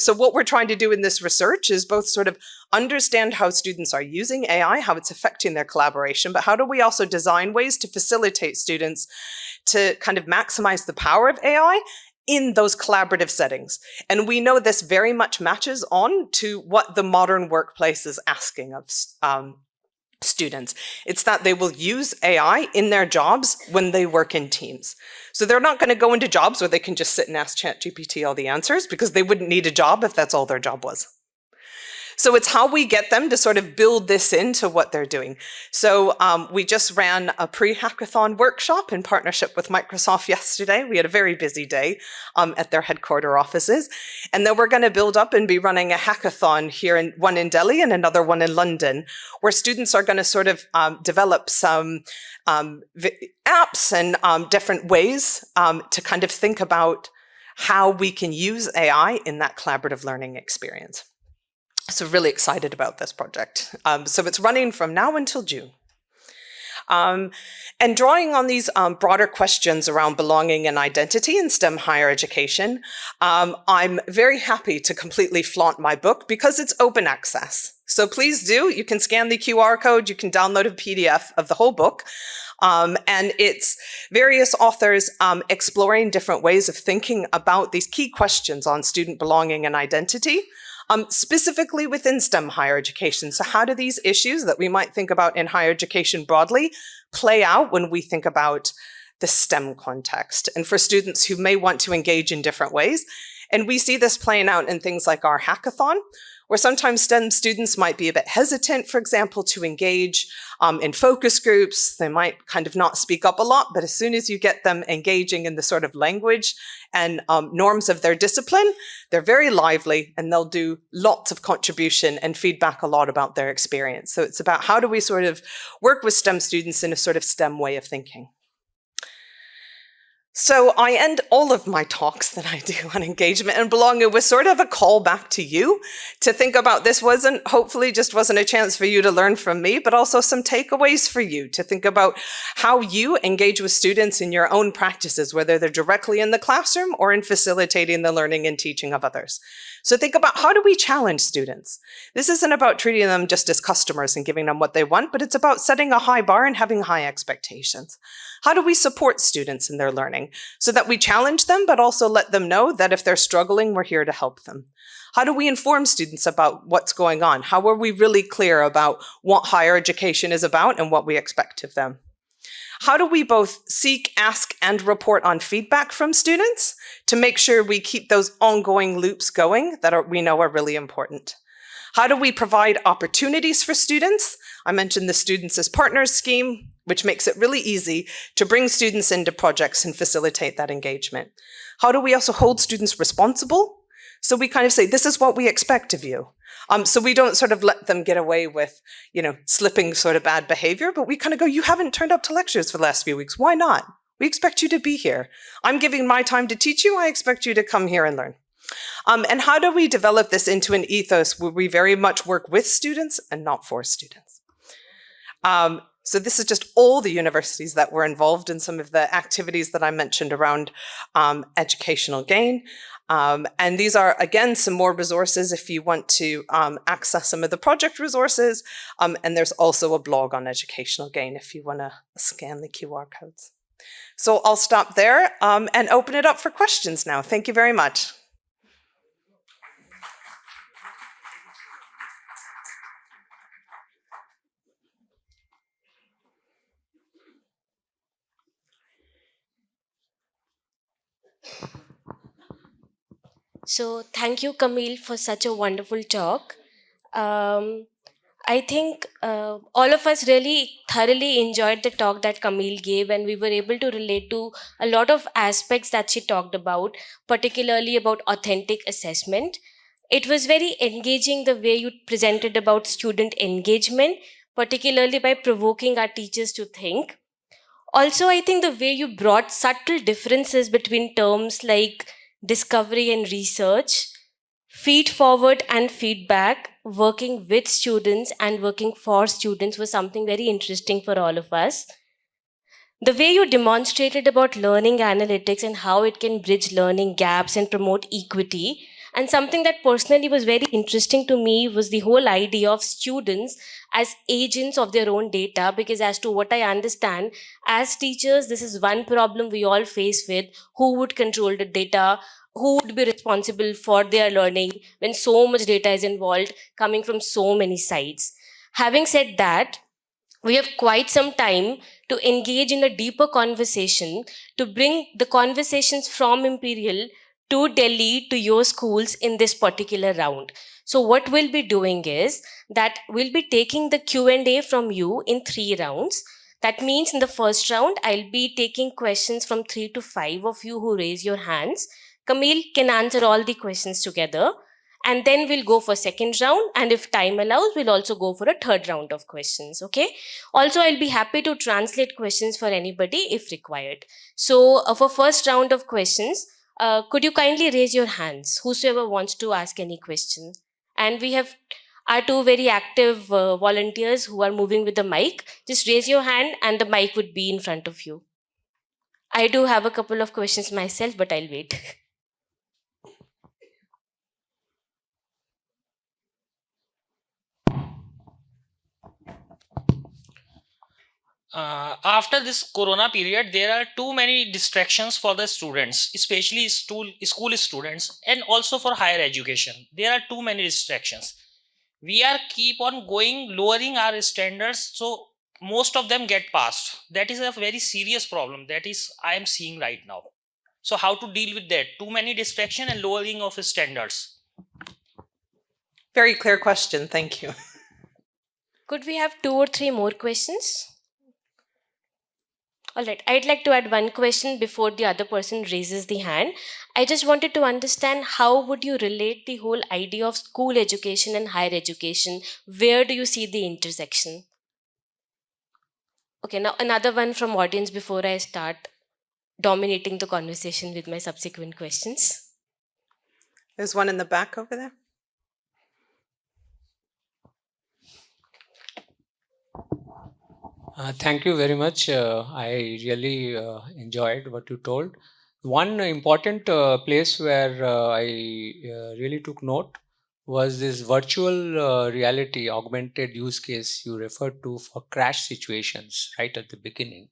so what we're trying to do in this research is both sort of understand how students are using AI, how it's affecting their collaboration, but how do we also design ways to facilitate students to kind of maximize the power of AI in those collaborative settings. And we know this very much matches on to what the modern workplace is asking of students. It's that they will use AI in their jobs when they work in teams. So they're not going to go into jobs where they can just sit and ask ChatGPT all the answers because they wouldn't need a job if that's all their job was. So it's how we get them to sort of build this into what they're doing. So we just ran a pre-hackathon workshop in partnership with Microsoft yesterday. We had a very busy day at their headquarter offices. And then we're going to build up and be running a hackathon here, one in Delhi and another one in London, where students are going to sort of develop some apps and different ways to kind of think about how we can use AI in that collaborative learning experience. So really excited about this project. So it's running from now until June. And drawing on these broader questions around belonging and identity in STEM higher education, I'm very happy to completely flaunt my book because it's open access. So please do, you can scan the QR code, you can download a PDF of the whole book. And it's various authors exploring different ways of thinking about these key questions on student belonging and identity, specifically within STEM higher education. So how do these issues that we might think about in higher education broadly play out when we think about the STEM context? And for students who may want to engage in different ways, and we see this playing out in things like our hackathon, where sometimes STEM students might be a bit hesitant, for example, to engage in focus groups. They might kind of not speak up a lot, but as soon as you get them engaging in the sort of language and norms of their discipline, they're very lively and they'll do lots of contribution and feedback a lot about their experience. So it's about how do we sort of work with STEM students in a sort of STEM way of thinking. So I end all of my talks that I do on engagement and belonging with sort of a call back to you to think about this hopefully just wasn't a chance for you to learn from me, but also some takeaways for you to think about how you engage with students in your own practices, whether they're directly in the classroom or in facilitating the learning and teaching of others. So think about how do we challenge students? This isn't about treating them just as customers and giving them what they want, but it's about setting a high bar and having high expectations. How do we support students in their learning so that we challenge them, but also let them know that if they're struggling, we're here to help them? How do we inform students about what's going on? How are we really clear about what higher education is about and what we expect of them? How do we both seek, ask, and report on feedback from students to make sure we keep those ongoing loops going that we know are really important? How do we provide opportunities for students? I mentioned the Students as Partners scheme, which makes it really easy to bring students into projects and facilitate that engagement. How do we also hold students responsible? So we kind of say, this is what we expect of you. So we don't sort of let them get away with, slipping sort of bad behavior, but we kind of go, you haven't turned up to lectures for the last few weeks. Why not? We expect you to be here. I'm giving my time to teach you. I expect you to come here and learn. And how do we develop this into an ethos where we very much work with students and not for students? So this is just all the universities that were involved in some of the activities that I mentioned around educational gain. And these are, again, some more resources if you want to access some of the project resources. And there's also a blog on educational gain if you want to scan the QR codes. So I'll stop there and open it up for questions now. Thank you very much. So thank you, Camille, for such a wonderful talk. I think all of us really thoroughly enjoyed the talk that Camille gave, and we were able to relate to a lot of aspects that she talked about, particularly about authentic assessment. It was very engaging the way you presented about student engagement, particularly by provoking our teachers to think. Also, I think the way you brought subtle differences between terms like discovery and research, feed forward and feedback, working with students and working for students was something very interesting for all of us. The way you demonstrated about learning analytics and how it can bridge learning gaps and promote equity. And something that personally was very interesting to me was the whole idea of students as agents of their own data, because as to what I understand, as teachers, this is one problem we all face with: who would control the data, who would be responsible for their learning when so much data is involved coming from so many sides. Having said that, we have quite some time to engage in a deeper conversation, to bring the conversations from Imperial to Delhi to your schools in this particular round. So what we'll be doing is that we'll be taking the Q&A from you in 3 rounds. That means in the first round, I'll be taking questions from 3 to 5 of you who raise your hands. Camille can answer all the questions together. And then we'll go for second round. And if time allows, we'll also go for a third round of questions. Okay. Also, I'll be happy to translate questions for anybody if required. So for first round of questions, could you kindly raise your hands, whosoever wants to ask any question? And we have our 2 very active volunteers who are moving with the mic. Just raise your hand and the mic would be in front of you. I do have a couple of questions myself, but I'll wait. After this corona period, there are too many distractions for the students, especially school students, and also for higher education. There are too many distractions. We are keep on going lowering our standards, so most of them get passed. That is a very serious problem that is I am seeing right now. So how to deal with that? Too many distraction and lowering of standards. Very clear question. Thank you. Could we have 2 or 3 more questions? All right, I'd like to add one question before the other person raises the hand. I just wanted to understand, how would you relate the whole idea of school education and higher education? Where do you see the intersection? Okay, now another one from audience before I start dominating the conversation with my subsequent questions. There's one in the back over there. Thank you very much. I really enjoyed what you told. One important place where I really took note was this virtual reality augmented use case you referred to for crash situations right at the beginning.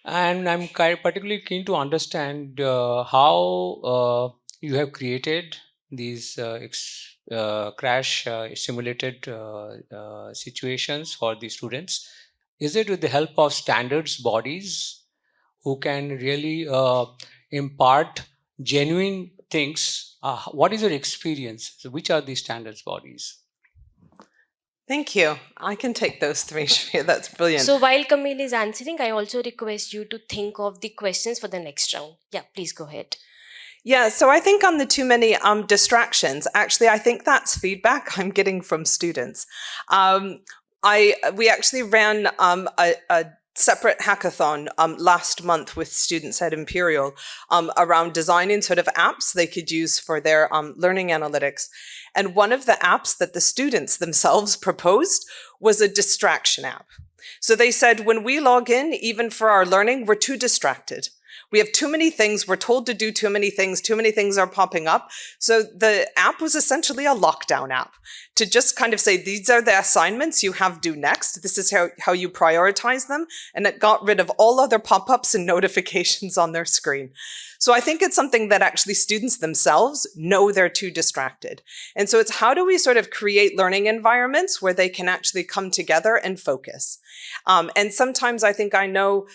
And I'm particularly keen to understand how you have created these crash simulated situations for the students. Is it with the help of standards bodies who can really impart genuine things? What is your experience? So which are these standards bodies? Thank you. I can take those 3, Shreya. That's brilliant. So while Camille is answering, I also request you to think of the questions for the next round. Yeah, please go ahead. Yeah, so I think on the too many distractions, actually, I think that's feedback I'm getting from students. We actually ran a separate hackathon last month with students at Imperial around designing sort of apps they could use for their learning analytics. And one of the apps that the students themselves proposed was a distraction app. So they said, when we log in, even for our learning, we're too distracted. We have too many things. We're told to do too many things are popping up. So the app was essentially a lockdown app to just kind of say, these are the assignments you have due next. This is how you prioritize them. And it got rid of all other pop-ups and notifications on their screen. So I think it's something that actually students themselves know they're too distracted. And so it's, how do we sort of create learning environments where they can actually come together and focus? And sometimes I think I know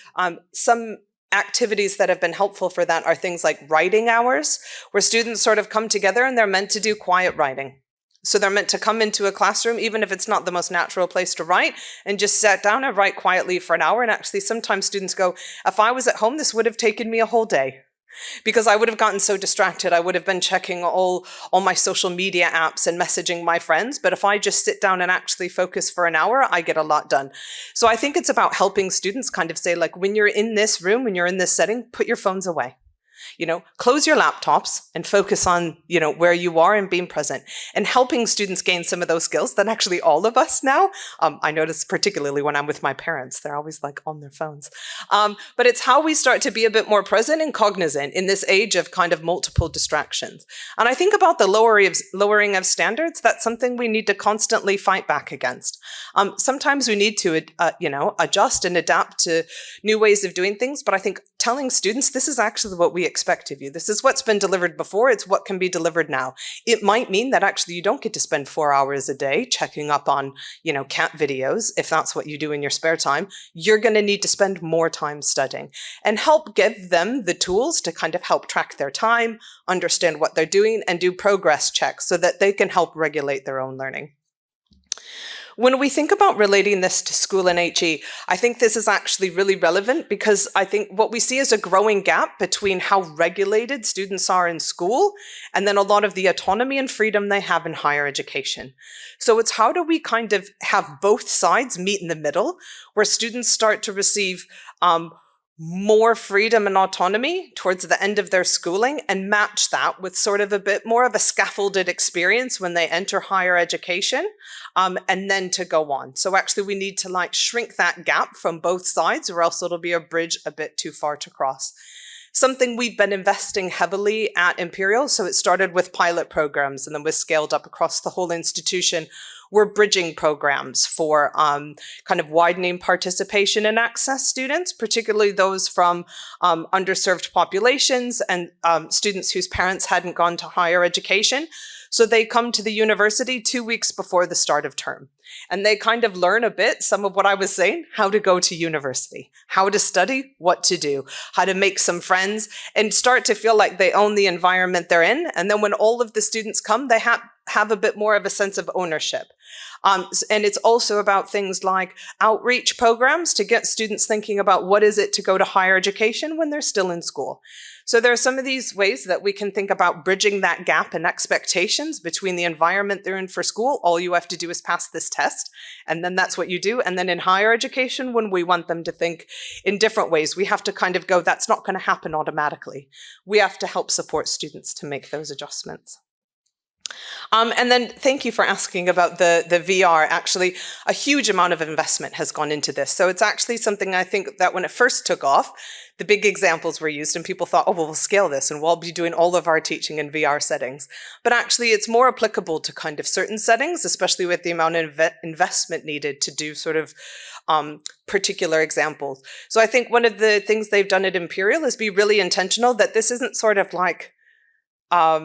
some activities that have been helpful for that are things like writing hours, where students sort of come together and they're meant to do quiet writing. So they're meant to come into a classroom, even if it's not the most natural place to write, and just sit down and write quietly for an hour. And actually, sometimes students go, if I was at home, this would have taken me a whole day, because I would have gotten so distracted. I would have been checking all my social media apps and messaging my friends. But if I just sit down and actually focus for an hour, I get a lot done. So I think it's about helping students kind of say, like, when you're in this room, when you're in this setting, put your phones away. Close your laptops and focus on, where you are and being present, and helping students gain some of those skills that actually all of us now, I notice particularly when I'm with my parents, they're always like on their phones. But it's how we start to be a bit more present and cognizant in this age of kind of multiple distractions. And I think about the lowering of standards, that's something we need to constantly fight back against. Sometimes we need to, adjust and adapt to new ways of doing things. But I think telling students this is actually what we expect of you. This is what's been delivered before. It's what can be delivered now. It might mean that actually you don't get to spend 4 hours a day checking up on, cat videos, if that's what you do in your spare time. You're going to need to spend more time studying, and help give them the tools to kind of help track their time, understand what they're doing, and do progress checks so that they can help regulate their own learning. When we think about relating this to school and HE, I think this is actually really relevant, because I think what we see is a growing gap between how regulated students are in school and then a lot of the autonomy and freedom they have in higher education. So it's how do we kind of have both sides meet in the middle, where students start to receive more freedom and autonomy towards the end of their schooling, and match that with sort of a bit more of a scaffolded experience when they enter higher education, and then to go on. So actually we need to shrink that gap from both sides, or else it'll be a bridge a bit too far to cross. Something we've been investing heavily at Imperial, so it started with pilot programs and then was scaled up across the whole institution, were bridging programs for kind of widening participation and access students, particularly those from underserved populations and students whose parents hadn't gone to higher education. So they come to the university 2 weeks before the start of term, and they kind of learn a bit, some of what I was saying, how to go to university, how to study, what to do, how to make some friends, and start to feel like they own the environment they're in. And then when all of the students come, they have a bit more of a sense of ownership. And it's also about things like outreach programs to get students thinking about what is it to go to higher education when they're still in school. So there are some of these ways that we can think about bridging that gap in expectations between the environment they're in for school. All you have to do is pass this test, and then that's what you do. And then in higher education, when we want them to think in different ways, we have to kind of go, that's not going to happen automatically. We have to help support students to make those adjustments. And then thank you for asking about the VR. Actually, a huge amount of investment has gone into this. So it's actually something I think that when it first took off, the big examples were used and people thought, oh, well, we'll scale this and we'll be doing all of our teaching in VR settings. But actually, it's more applicable to kind of certain settings, especially with the amount of investment needed to do sort of particular examples. So I think one of the things they've done at Imperial is be really intentional that this isn't sort of like,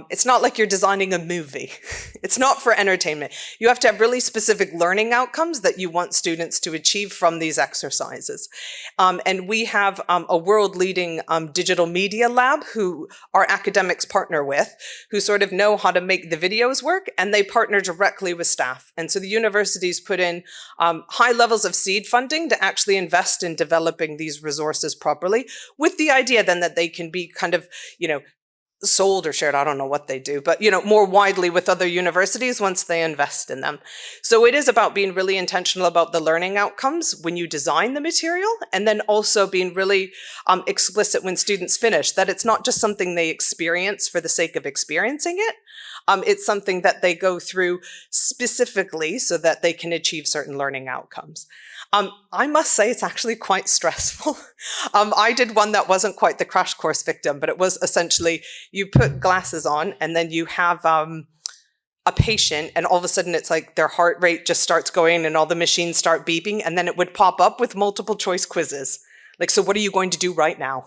it's not like you're designing a movie. It's not for entertainment. You have to have really specific learning outcomes that you want students to achieve from these exercises. And we have a world-leading digital media lab who our academics partner with, who sort of know how to make the videos work, and they partner directly with staff. And so the universities put in high levels of seed funding to actually invest in developing these resources properly, with the idea then that they can be kind of, sold or shared, I don't know what they do, but more widely with other universities once they invest in them. So it is about being really intentional about the learning outcomes when you design the material, and then also being really explicit when students finish, that it's not just something they experience for the sake of experiencing it. It's something that they go through specifically so that they can achieve certain learning outcomes. I must say it's actually quite stressful. I did one that wasn't quite the crash course victim, but it was essentially you put glasses on and then you have a patient, and all of a sudden it's like their heart rate just starts going and all the machines start beeping, and then it would pop up with multiple choice quizzes. Like, so what are you going to do right now?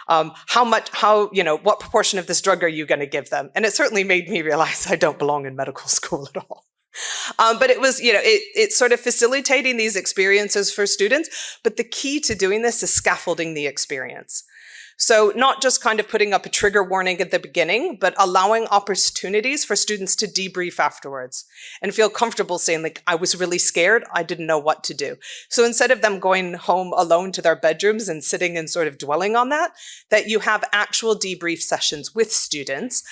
What proportion of this drug are you going to give them? And it certainly made me realize I don't belong in medical school at all. But it was, it's sort of facilitating these experiences for students. But the key to doing this is scaffolding the experience. So not just kind of putting up a trigger warning at the beginning, but allowing opportunities for students to debrief afterwards and feel comfortable saying, like, I was really scared, I didn't know what to do. So instead of them going home alone to their bedrooms and sitting and sort of dwelling on that you have actual debrief sessions with students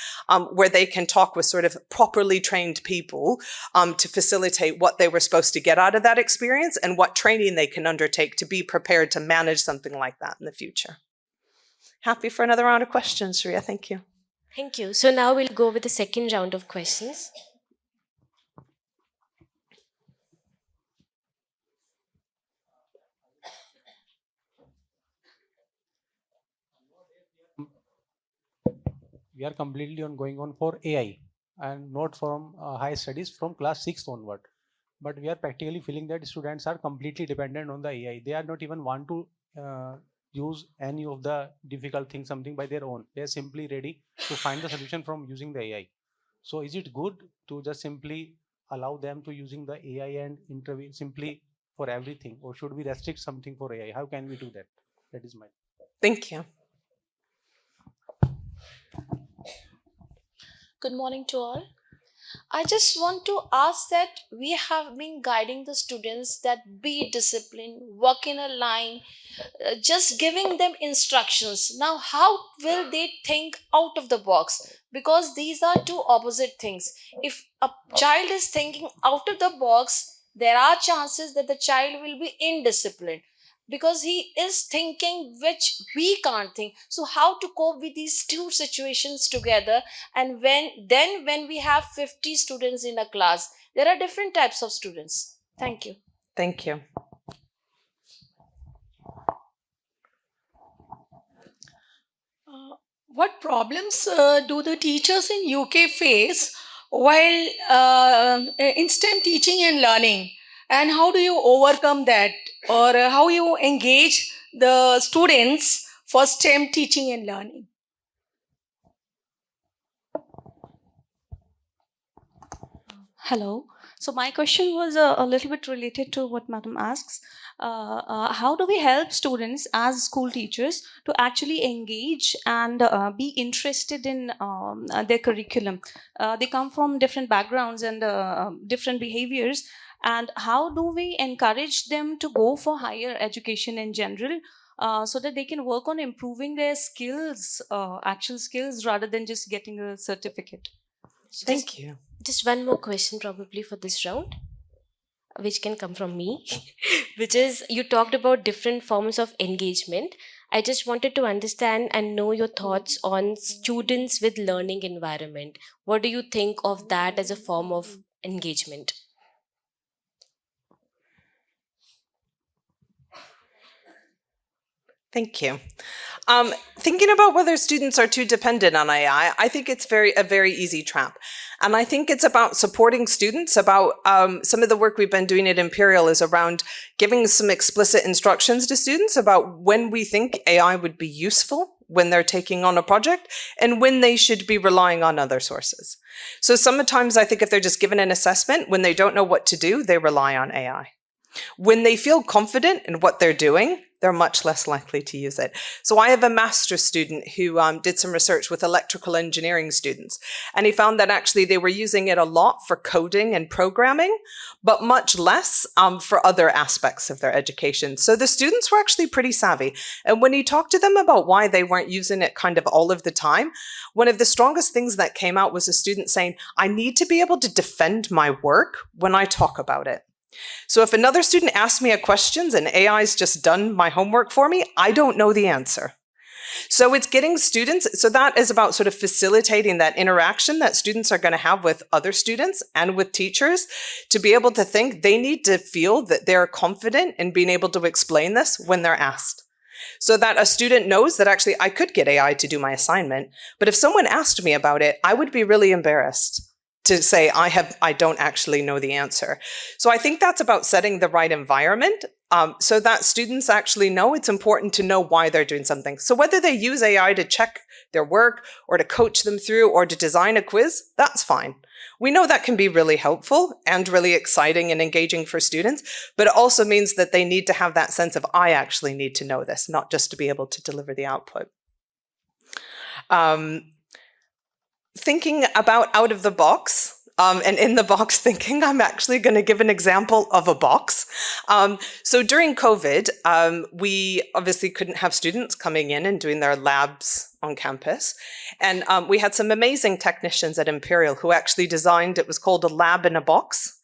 where they can talk with sort of properly trained people to facilitate what they were supposed to get out of that experience and what training they can undertake to be prepared to manage something like that in the future. Happy for another round of questions, Shreya. Thank you. Thank you. So now we'll go with the second round of questions. We are completely going on for AI and not from high studies from class 6 onward. But we are practically feeling that students are completely dependent on the AI. They are not even want to use any of the difficult things, something by their own. They are simply ready to find the solution from using the AI. So is it good to just simply allow them to using the AI and intervene simply for everything, or should we restrict something for AI? How can we do that? That is my. Thank you. Good morning to all. I just want to ask that we have been guiding the students that be disciplined, work in a line, just giving them instructions. Now, how will they think out of the box? Because these are two opposite things. If a child is thinking out of the box, there are chances that the child will be indisciplined because he is thinking which we can't think. So how to cope with these two situations together? And when we have 50 students in a class, there are different types of students. Thank you. Thank you. What problems do the teachers in UK face while in STEM teaching and learning, and how do you overcome that, or how you engage the students for STEM teaching and learning? Hello. So my question was a little bit related to what Madam asks. How do we help students as school teachers to actually engage and be interested in their curriculum? They come from different backgrounds and different behaviors. And how do we encourage them to go for higher education in general so that they can work on improving their skills, actual skills, rather than just getting a certificate? Thank you. Just one more question, probably, for this round, which can come from me, which is you talked about different forms of engagement. I just wanted to understand and know your thoughts on students with learning environment. What do you think of that as a form of engagement? Thank you. Thinking about whether students are too dependent on AI, I think it's a very easy trap. And I think it's about supporting students. About some of the work we've been doing at Imperial is around giving some explicit instructions to students about when we think AI would be useful when they're taking on a project and when they should be relying on other sources. So sometimes I think if they're just given an assessment, when they don't know what to do, they rely on AI. When they feel confident in what they're doing, they're much less likely to use it. So I have a master's student who did some research with electrical engineering students, and he found that actually they were using it a lot for coding and programming, but much less for other aspects of their education. So the students were actually pretty savvy. And when he talked to them about why they weren't using it kind of all of the time, one of the strongest things that came out was a student saying, I need to be able to defend my work when I talk about it. So if another student asks me a question and AI's just done my homework for me, I don't know the answer. So it's getting students, so that is about sort of facilitating that interaction that students are going to have with other students and with teachers to be able to think they need to feel that they're confident in being able to explain this when they're asked. So that a student knows that actually I could get AI to do my assignment, but if someone asked me about it, I would be really embarrassed to say I don't actually know the answer. So I think that's about setting the right environment so that students actually know it's important to know why they're doing something. So whether they use AI to check their work or to coach them through or to design a quiz, that's fine. We know that can be really helpful and really exciting and engaging for students, but it also means that they need to have that sense of I actually need to know this, not just to be able to deliver the output. Thinking about out of the box and in the box thinking, I'm actually going to give an example of a box. So during COVID, we obviously couldn't have students coming in and doing their labs on campus. And we had some amazing technicians at Imperial who actually designed, it was called a lab in a box.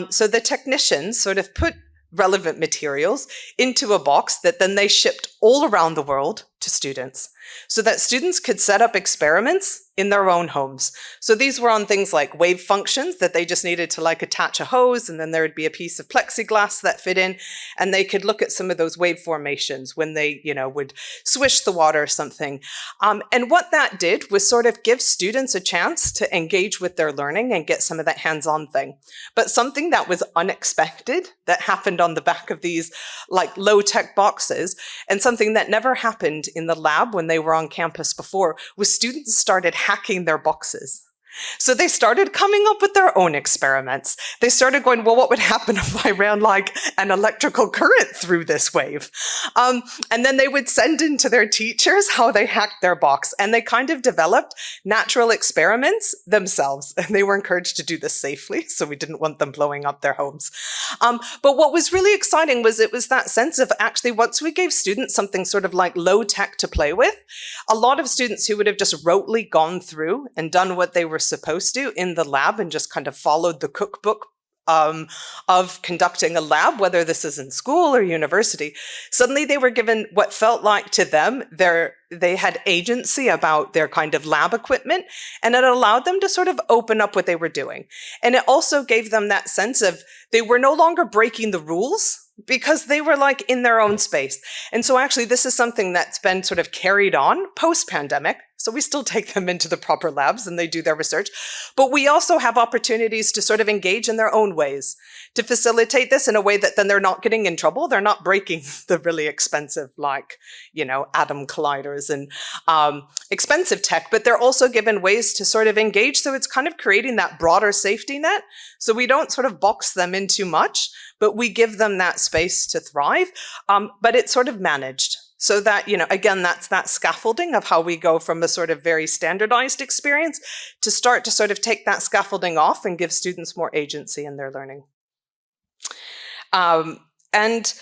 So the technicians sort of put relevant materials into a box that then they shipped all around the world to students so that students could set up experiments in their own homes. So these were on things like wave functions that they just needed to like attach a hose, and then there would be a piece of plexiglass that fit in, and they could look at some of those wave formations when they, would swish the water or something. And what that did was sort of give students a chance to engage with their learning and get some of that hands-on thing. But something that was unexpected that happened on the back of these like low-tech boxes, and something that never happened in the lab when they were on campus before, was students started hacking their boxes. So they started coming up with their own experiments. They started going, well, what would happen if I ran like an electrical current through this wave? And then they would send in to their teachers how they hacked their box. And they kind of developed natural experiments themselves. And they were encouraged to do this safely, so we didn't want them blowing up their homes. But what was really exciting was it was that sense of actually, once we gave students something sort of like low tech to play with, a lot of students who would have just rotely gone through and done what they were supposed to in the lab and just kind of followed the cookbook of conducting a lab, whether this is in school or university, suddenly they were given what felt like to them they had agency about their kind of lab equipment, and it allowed them to sort of open up what they were doing. And it also gave them that sense of they were no longer breaking the rules because they were like in their own space. And so actually this is something that's been sort of carried on post-pandemic. So we still take them into the proper labs and they do their research, but we also have opportunities to sort of engage in their own ways to facilitate this in a way that then they're not getting in trouble. They're not breaking the really expensive, like, atom colliders and expensive tech, but they're also given ways to sort of engage. So it's kind of creating that broader safety net. So we don't sort of box them in too much, but we give them that space to thrive. But it's sort of managed. So that, again, that's that scaffolding of how we go from a sort of very standardized experience to start to sort of take that scaffolding off and give students more agency in their learning. And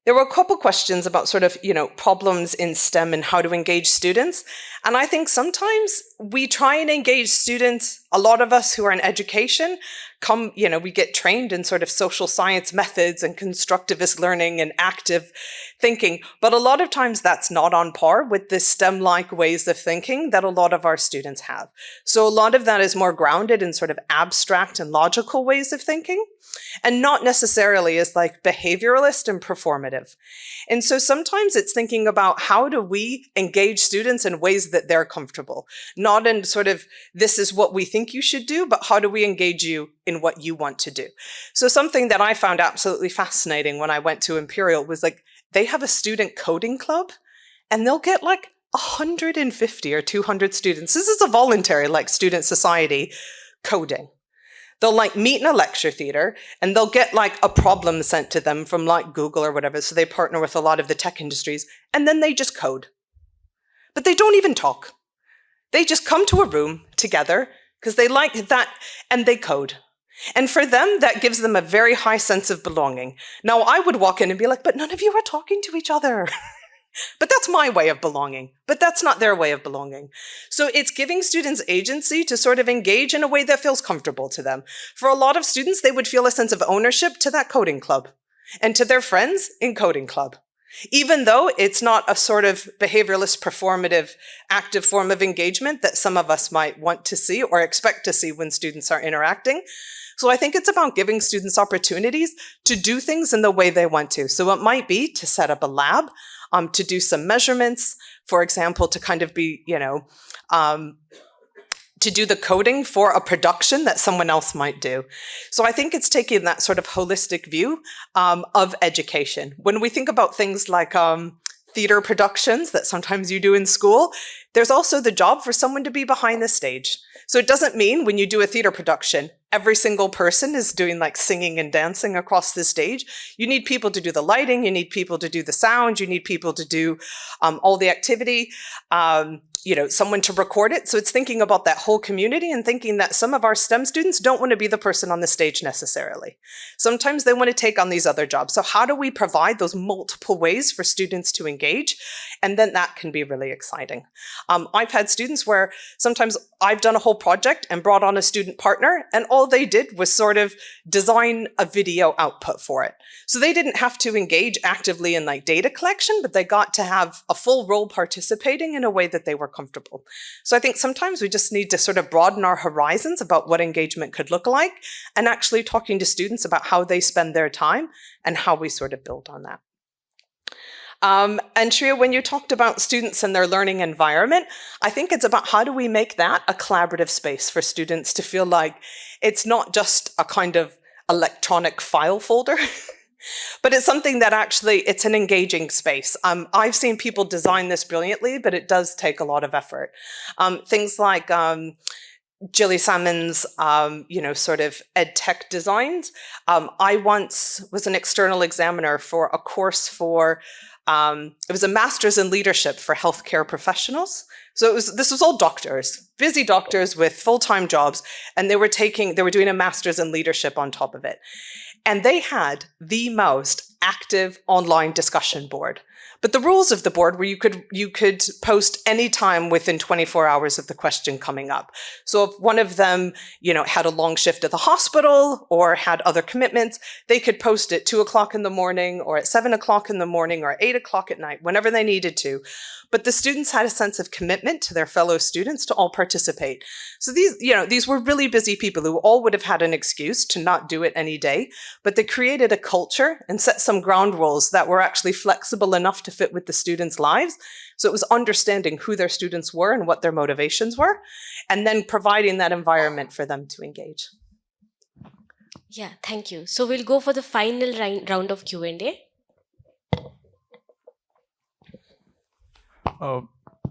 there were a couple questions about sort of, problems in STEM and how to engage students. And I think sometimes we try and engage students, a lot of us who are in education, we get trained in sort of social science methods and constructivist learning and active thinking. But a lot of times that's not on par with the STEM-like ways of thinking that a lot of our students have. So a lot of that is more grounded in sort of abstract and logical ways of thinking, and not necessarily as like behavioralist and performative. And so sometimes it's thinking about how do we engage students in ways that they're comfortable, not in sort of, this is what we think you should do, but how do we engage you in what you want to do? So something that I found absolutely fascinating when I went to Imperial was like, they have a student coding club and they'll get like 150 or 200 students. This is a voluntary like student society coding. They'll like meet in a lecture theater and they'll get like a problem sent to them from like Google or whatever. So they partner with a lot of the tech industries and then they just code. But they don't even talk. They just come to a room together because they like that and they code. And for them, that gives them a very high sense of belonging. Now, I would walk in and be like, but none of you are talking to each other. But that's my way of belonging. But that's not their way of belonging. So it's giving students agency to sort of engage in a way that feels comfortable to them. For a lot of students, they would feel a sense of ownership to that coding club and to their friends in coding club. Even though it's not a sort of behavioralist, performative, active form of engagement that some of us might want to see or expect to see when students are interacting. So I think it's about giving students opportunities to do things in the way they want to. So it might be to set up a lab, to do some measurements, for example, to kind of be, to do the coding for a production that someone else might do. So I think it's taking that sort of holistic view of education. When we think about things like theater productions that sometimes you do in school, there's also the job for someone to be behind the stage. So it doesn't mean when you do a theater production, every single person is doing like singing and dancing across the stage. You need people to do the lighting, you need people to do the sound, you need people to do all the activity, someone to record it. So it's thinking about that whole community and thinking that some of our STEM students don't want to be the person on the stage necessarily. Sometimes they want to take on these other jobs. So how do we provide those multiple ways for students to engage? And then that can be really exciting. I've had students where sometimes I've done a whole project and brought on a student partner, and all they did was sort of design a video output for it. So they didn't have to engage actively in like data collection, but they got to have a full role participating in a way that they were comfortable. So I think sometimes we just need to sort of broaden our horizons about what engagement could look like, and actually talking to students about how they spend their time and how we sort of build on that. And Shreya, when you talked about students and their learning environment, I think it's about how do we make that a collaborative space for students to feel like it's not just a kind of electronic file folder, but it's something that actually, it's an engaging space. I've seen people design this brilliantly, but it does take a lot of effort. Things like Jilly Salmon's, sort of ed tech designs. I once was an external examiner for a course for, it was a master's in leadership for healthcare professionals. So this was all doctors, busy doctors with full-time jobs, and they were doing a master's in leadership on top of it. And they had the most active online discussion board. But the rules of the board were you could post any time within 24 hours of the question coming up. So if one of them, had a long shift at the hospital or had other commitments, they could post it 2 o'clock in the morning or at 7 o'clock in the morning or 8 o'clock at night, whenever they needed to. But the students had a sense of commitment to their fellow students to all participate. So these were really busy people who all would have had an excuse to not do it any day, but they created a culture and set some ground rules that were actually flexible enough to fit with the students' lives. So it was understanding who their students were and what their motivations were, and then providing that environment for them to engage. Yeah, thank you. So we'll go for the final round of Q&A.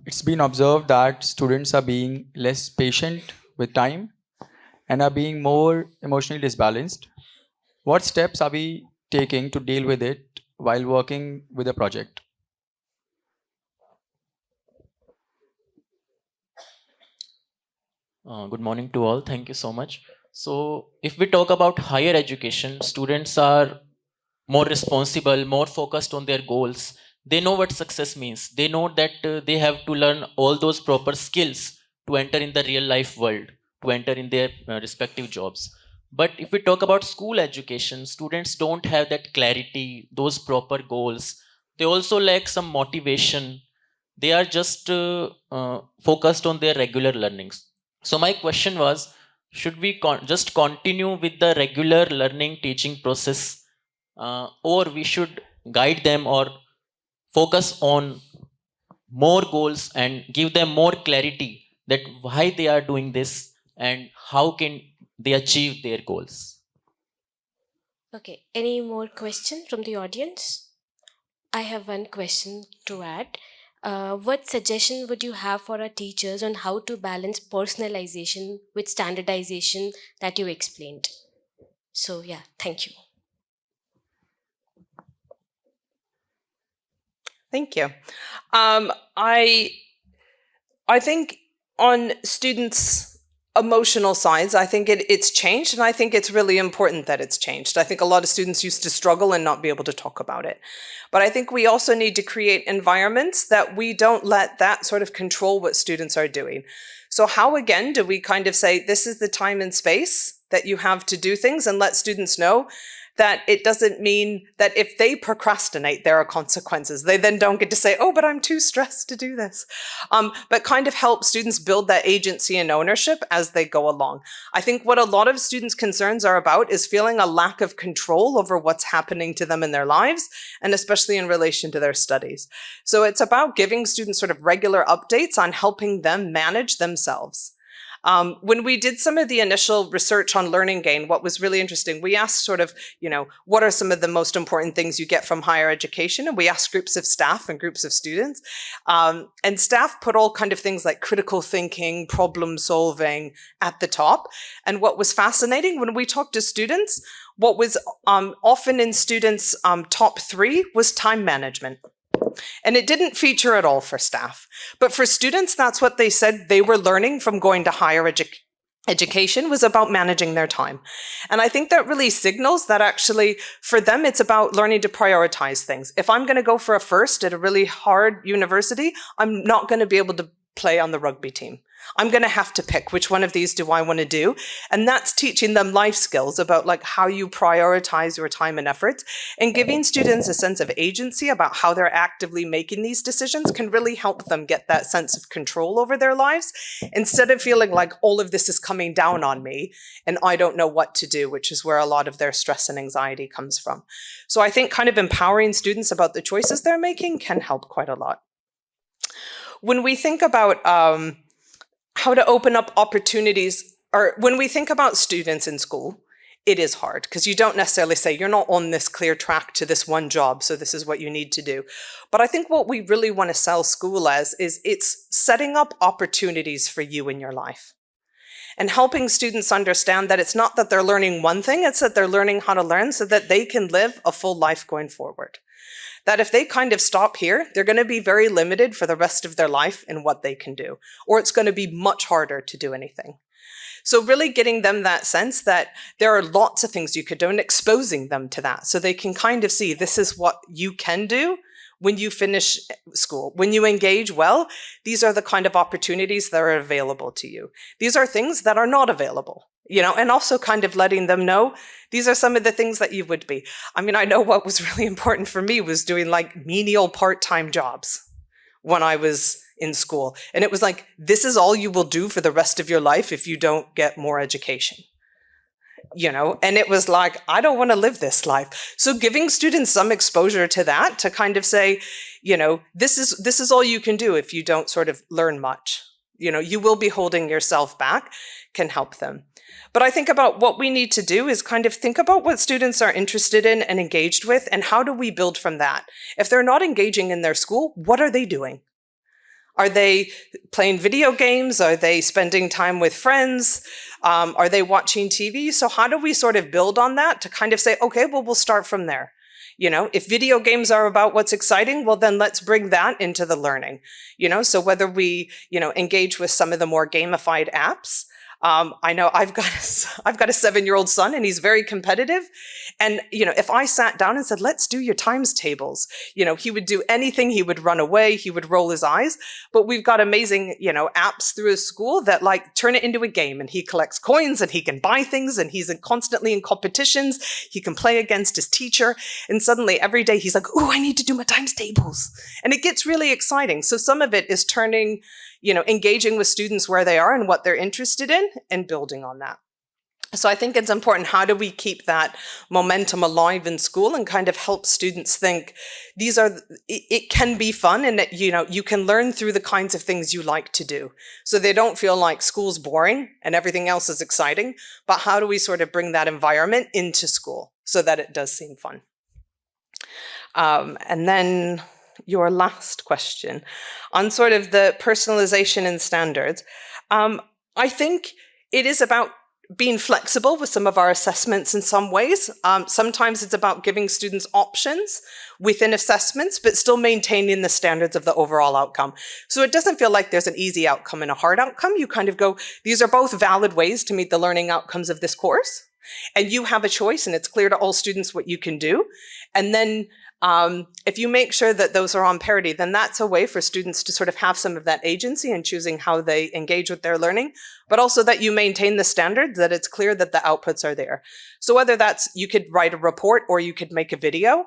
It's been observed that students are being less patient with time and are being more emotionally disbalanced. What steps are we taking to deal with it while working with a project? Good morning to all. Thank you so much. So if we talk about higher education, students are more responsible, more focused on their goals. They know what success means. They know that they have to learn all those proper skills to enter in the real life world, to enter in their respective jobs. But if we talk about school education, students don't have that clarity, those proper goals. They also lack some motivation. They are just focused on their regular learnings. So my question was, should we just continue with the regular learning teaching process, or we should guide them or focus on more goals and give them more clarity that why they are doing this and how can they achieve their goals? Okay, any more questions from the audience? I have one question to add. What suggestion would you have for our teachers on how to balance personalization with standardization that you explained? So yeah, thank you. Thank you. I think on students' emotional sides, I think it's changed, and I think it's really important that it's changed. I think a lot of students used to struggle and not be able to talk about it. But I think we also need to create environments that we don't let that sort of control what students are doing. So how, again, do we kind of say, this is the time and space that you have to do things, and let students know that it doesn't mean that if they procrastinate, there are consequences. They then don't get to say, oh, but I'm too stressed to do this. But kind of help students build that agency and ownership as they go along. I think what a lot of students' concerns are about is feeling a lack of control over what's happening to them in their lives, and especially in relation to their studies. So it's about giving students sort of regular updates on helping them manage themselves. When we did some of the initial research on learning gain, what was really interesting, we asked sort of, what are some of the most important things you get from higher education? And we asked groups of staff and groups of students. And staff put all kind of things like critical thinking, problem solving at the top. And what was fascinating, when we talked to students, what was often in students' top 3 was time management. And it didn't feature at all for staff. But for students, that's what they said they were learning from going to higher education, was about managing their time. And I think that really signals that actually for them, it's about learning to prioritize things. If I'm going to go for a first at a really hard university, I'm not going to be able to play on the rugby team. I'm going to have to pick which one of these do I want to do. And that's teaching them life skills about like how you prioritize your time and efforts, and giving students a sense of agency about how they're actively making these decisions can really help them get that sense of control over their lives, instead of feeling like all of this is coming down on me and I don't know what to do, which is where a lot of their stress and anxiety comes from. So I think kind of empowering students about the choices they're making can help quite a lot. When we think about how to open up opportunities, or when we think about students in school, it is hard because you don't necessarily say you're not on this clear track to this one job, so this is what you need to do. But I think what we really want to sell school as is it's setting up opportunities for you in your life and helping students understand that it's not that they're learning one thing, it's that they're learning how to learn so that they can live a full life going forward. That if they kind of stop here, they're going to be very limited for the rest of their life in what they can do, or it's going to be much harder to do anything. So really getting them that sense that there are lots of things you could do and exposing them to that so they can kind of see this is what you can do when you finish school. When you engage well, these are the kind of opportunities that are available to you. These are things that are not available. And also kind of letting them know these are some of the things that you would be. I mean, I know what was really important for me was doing like menial part-time jobs when I was in school. And it was like, this is all you will do for the rest of your life if you don't get more education. And it was like, I don't want to live this life. So giving students some exposure to that, to kind of say, this is all you can do if you don't sort of learn much. You will be holding yourself back, can help them. But I think about what we need to do is kind of think about what students are interested in and engaged with, and how do we build from that? If they're not engaging in their school, what are they doing? Are they playing video games? Are they spending time with friends? Are they watching TV? So how do we sort of build on that to kind of say, okay, well, we'll start from there. If video games are about what's exciting, well, then let's bring that into the learning. So whether we, engage with some of the more gamified apps. I know I've got a 7-year-old son and he's very competitive. And, if I sat down and said, let's do your times tables, he would do anything. He would run away. He would roll his eyes. But we've got amazing, apps through his school that like turn it into a game, and he collects coins and he can buy things, and he's constantly in competitions. He can play against his teacher. And suddenly every day he's like, oh, I need to do my times tables. And it gets really exciting. So some of it is turning, engaging with students where they are and what they're interested in and building on that. So I think it's important, how do we keep that momentum alive in school and kind of help students think it can be fun, and that, you can learn through the kinds of things you like to do. So they don't feel like school's boring and everything else is exciting, but how do we sort of bring that environment into school so that it does seem fun? And then your last question on sort of the personalization and standards. I think it is about being flexible with some of our assessments in some ways. Sometimes it's about giving students options within assessments, but still maintaining the standards of the overall outcome. So it doesn't feel like there's an easy outcome and a hard outcome. You kind of go, these are both valid ways to meet the learning outcomes of this course. And you have a choice, and it's clear to all students what you can do. And then if you make sure that those are on parity, then that's a way for students to sort of have some of that agency in choosing how they engage with their learning, but also that you maintain the standards, that it's clear that the outputs are there. So whether that's, you could write a report or you could make a video,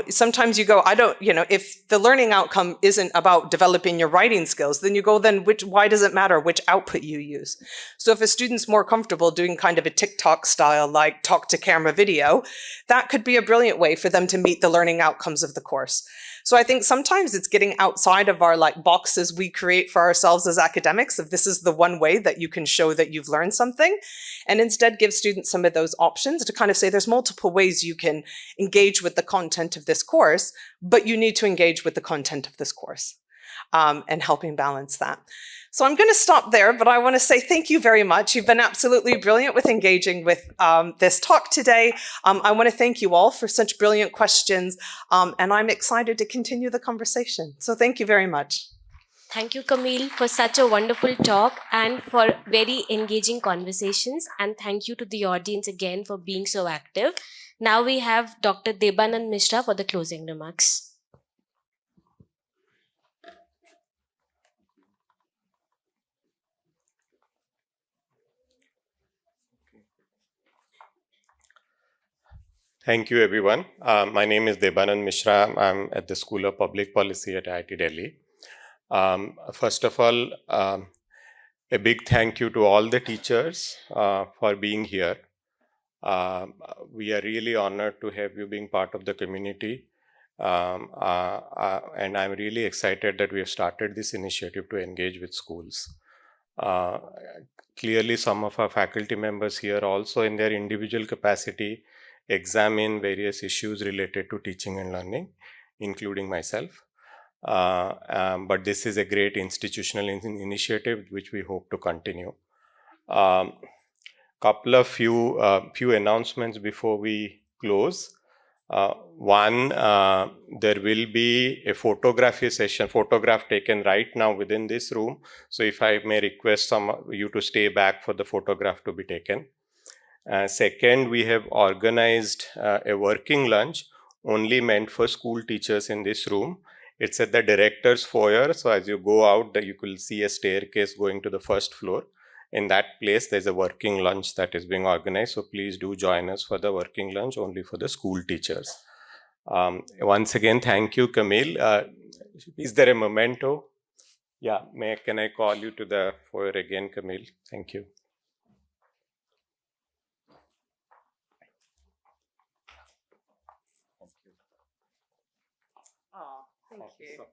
sometimes you go, if the learning outcome isn't about developing your writing skills, then you go, why does it matter which output you use? So if a student's more comfortable doing kind of a TikTok style, like talk to camera video, that could be a brilliant way for them to meet the learning outcomes of the course. So I think sometimes it's getting outside of our boxes we create for ourselves as academics, if this is the one way that you can show that you've learned something, and instead give students some of those options to kind of say there's multiple ways you can engage with the content of this course, but you need to engage with the content of this course, and helping balance that. So I'm going to stop there, but I want to say thank you very much. You've been absolutely brilliant with engaging with this talk today. I want to thank you all for such brilliant questions, and I'm excited to continue the conversation. So thank you very much. Thank you, Camille, for such a wonderful talk and for very engaging conversations. And thank you to the audience again for being so active. Now we have Dr. Debanand Mishra for the closing remarks. Thank you, everyone. My name is Debanand Mishra. I'm at the School of Public Policy at IIT Delhi. First of all, a big thank you to all the teachers for being here. We are really honored to have you being part of the community. And I'm really excited that we have started this initiative to engage with schools. Uh, Clearly, some of our faculty members here also in their individual capacity examine various issues related to teaching and learning, including myself. But this is a great institutional initiative which we hope to continue. Couple of few announcements before we close. One, there will be a photograph taken right now within this room. So if I may request some of you to stay back for the photograph to be taken. Second, we have organized a working lunch only meant for school teachers in this room. It's at the director's foyer. So as you go out, you will see a staircase going to the first floor. In that place, there's a working lunch that is being organized. So please do join us for the working lunch only for the school teachers. Once again, thank you, Camille. Is there a memento? Yeah, can I call you to the foyer again, Camille? Thank you. Thank you.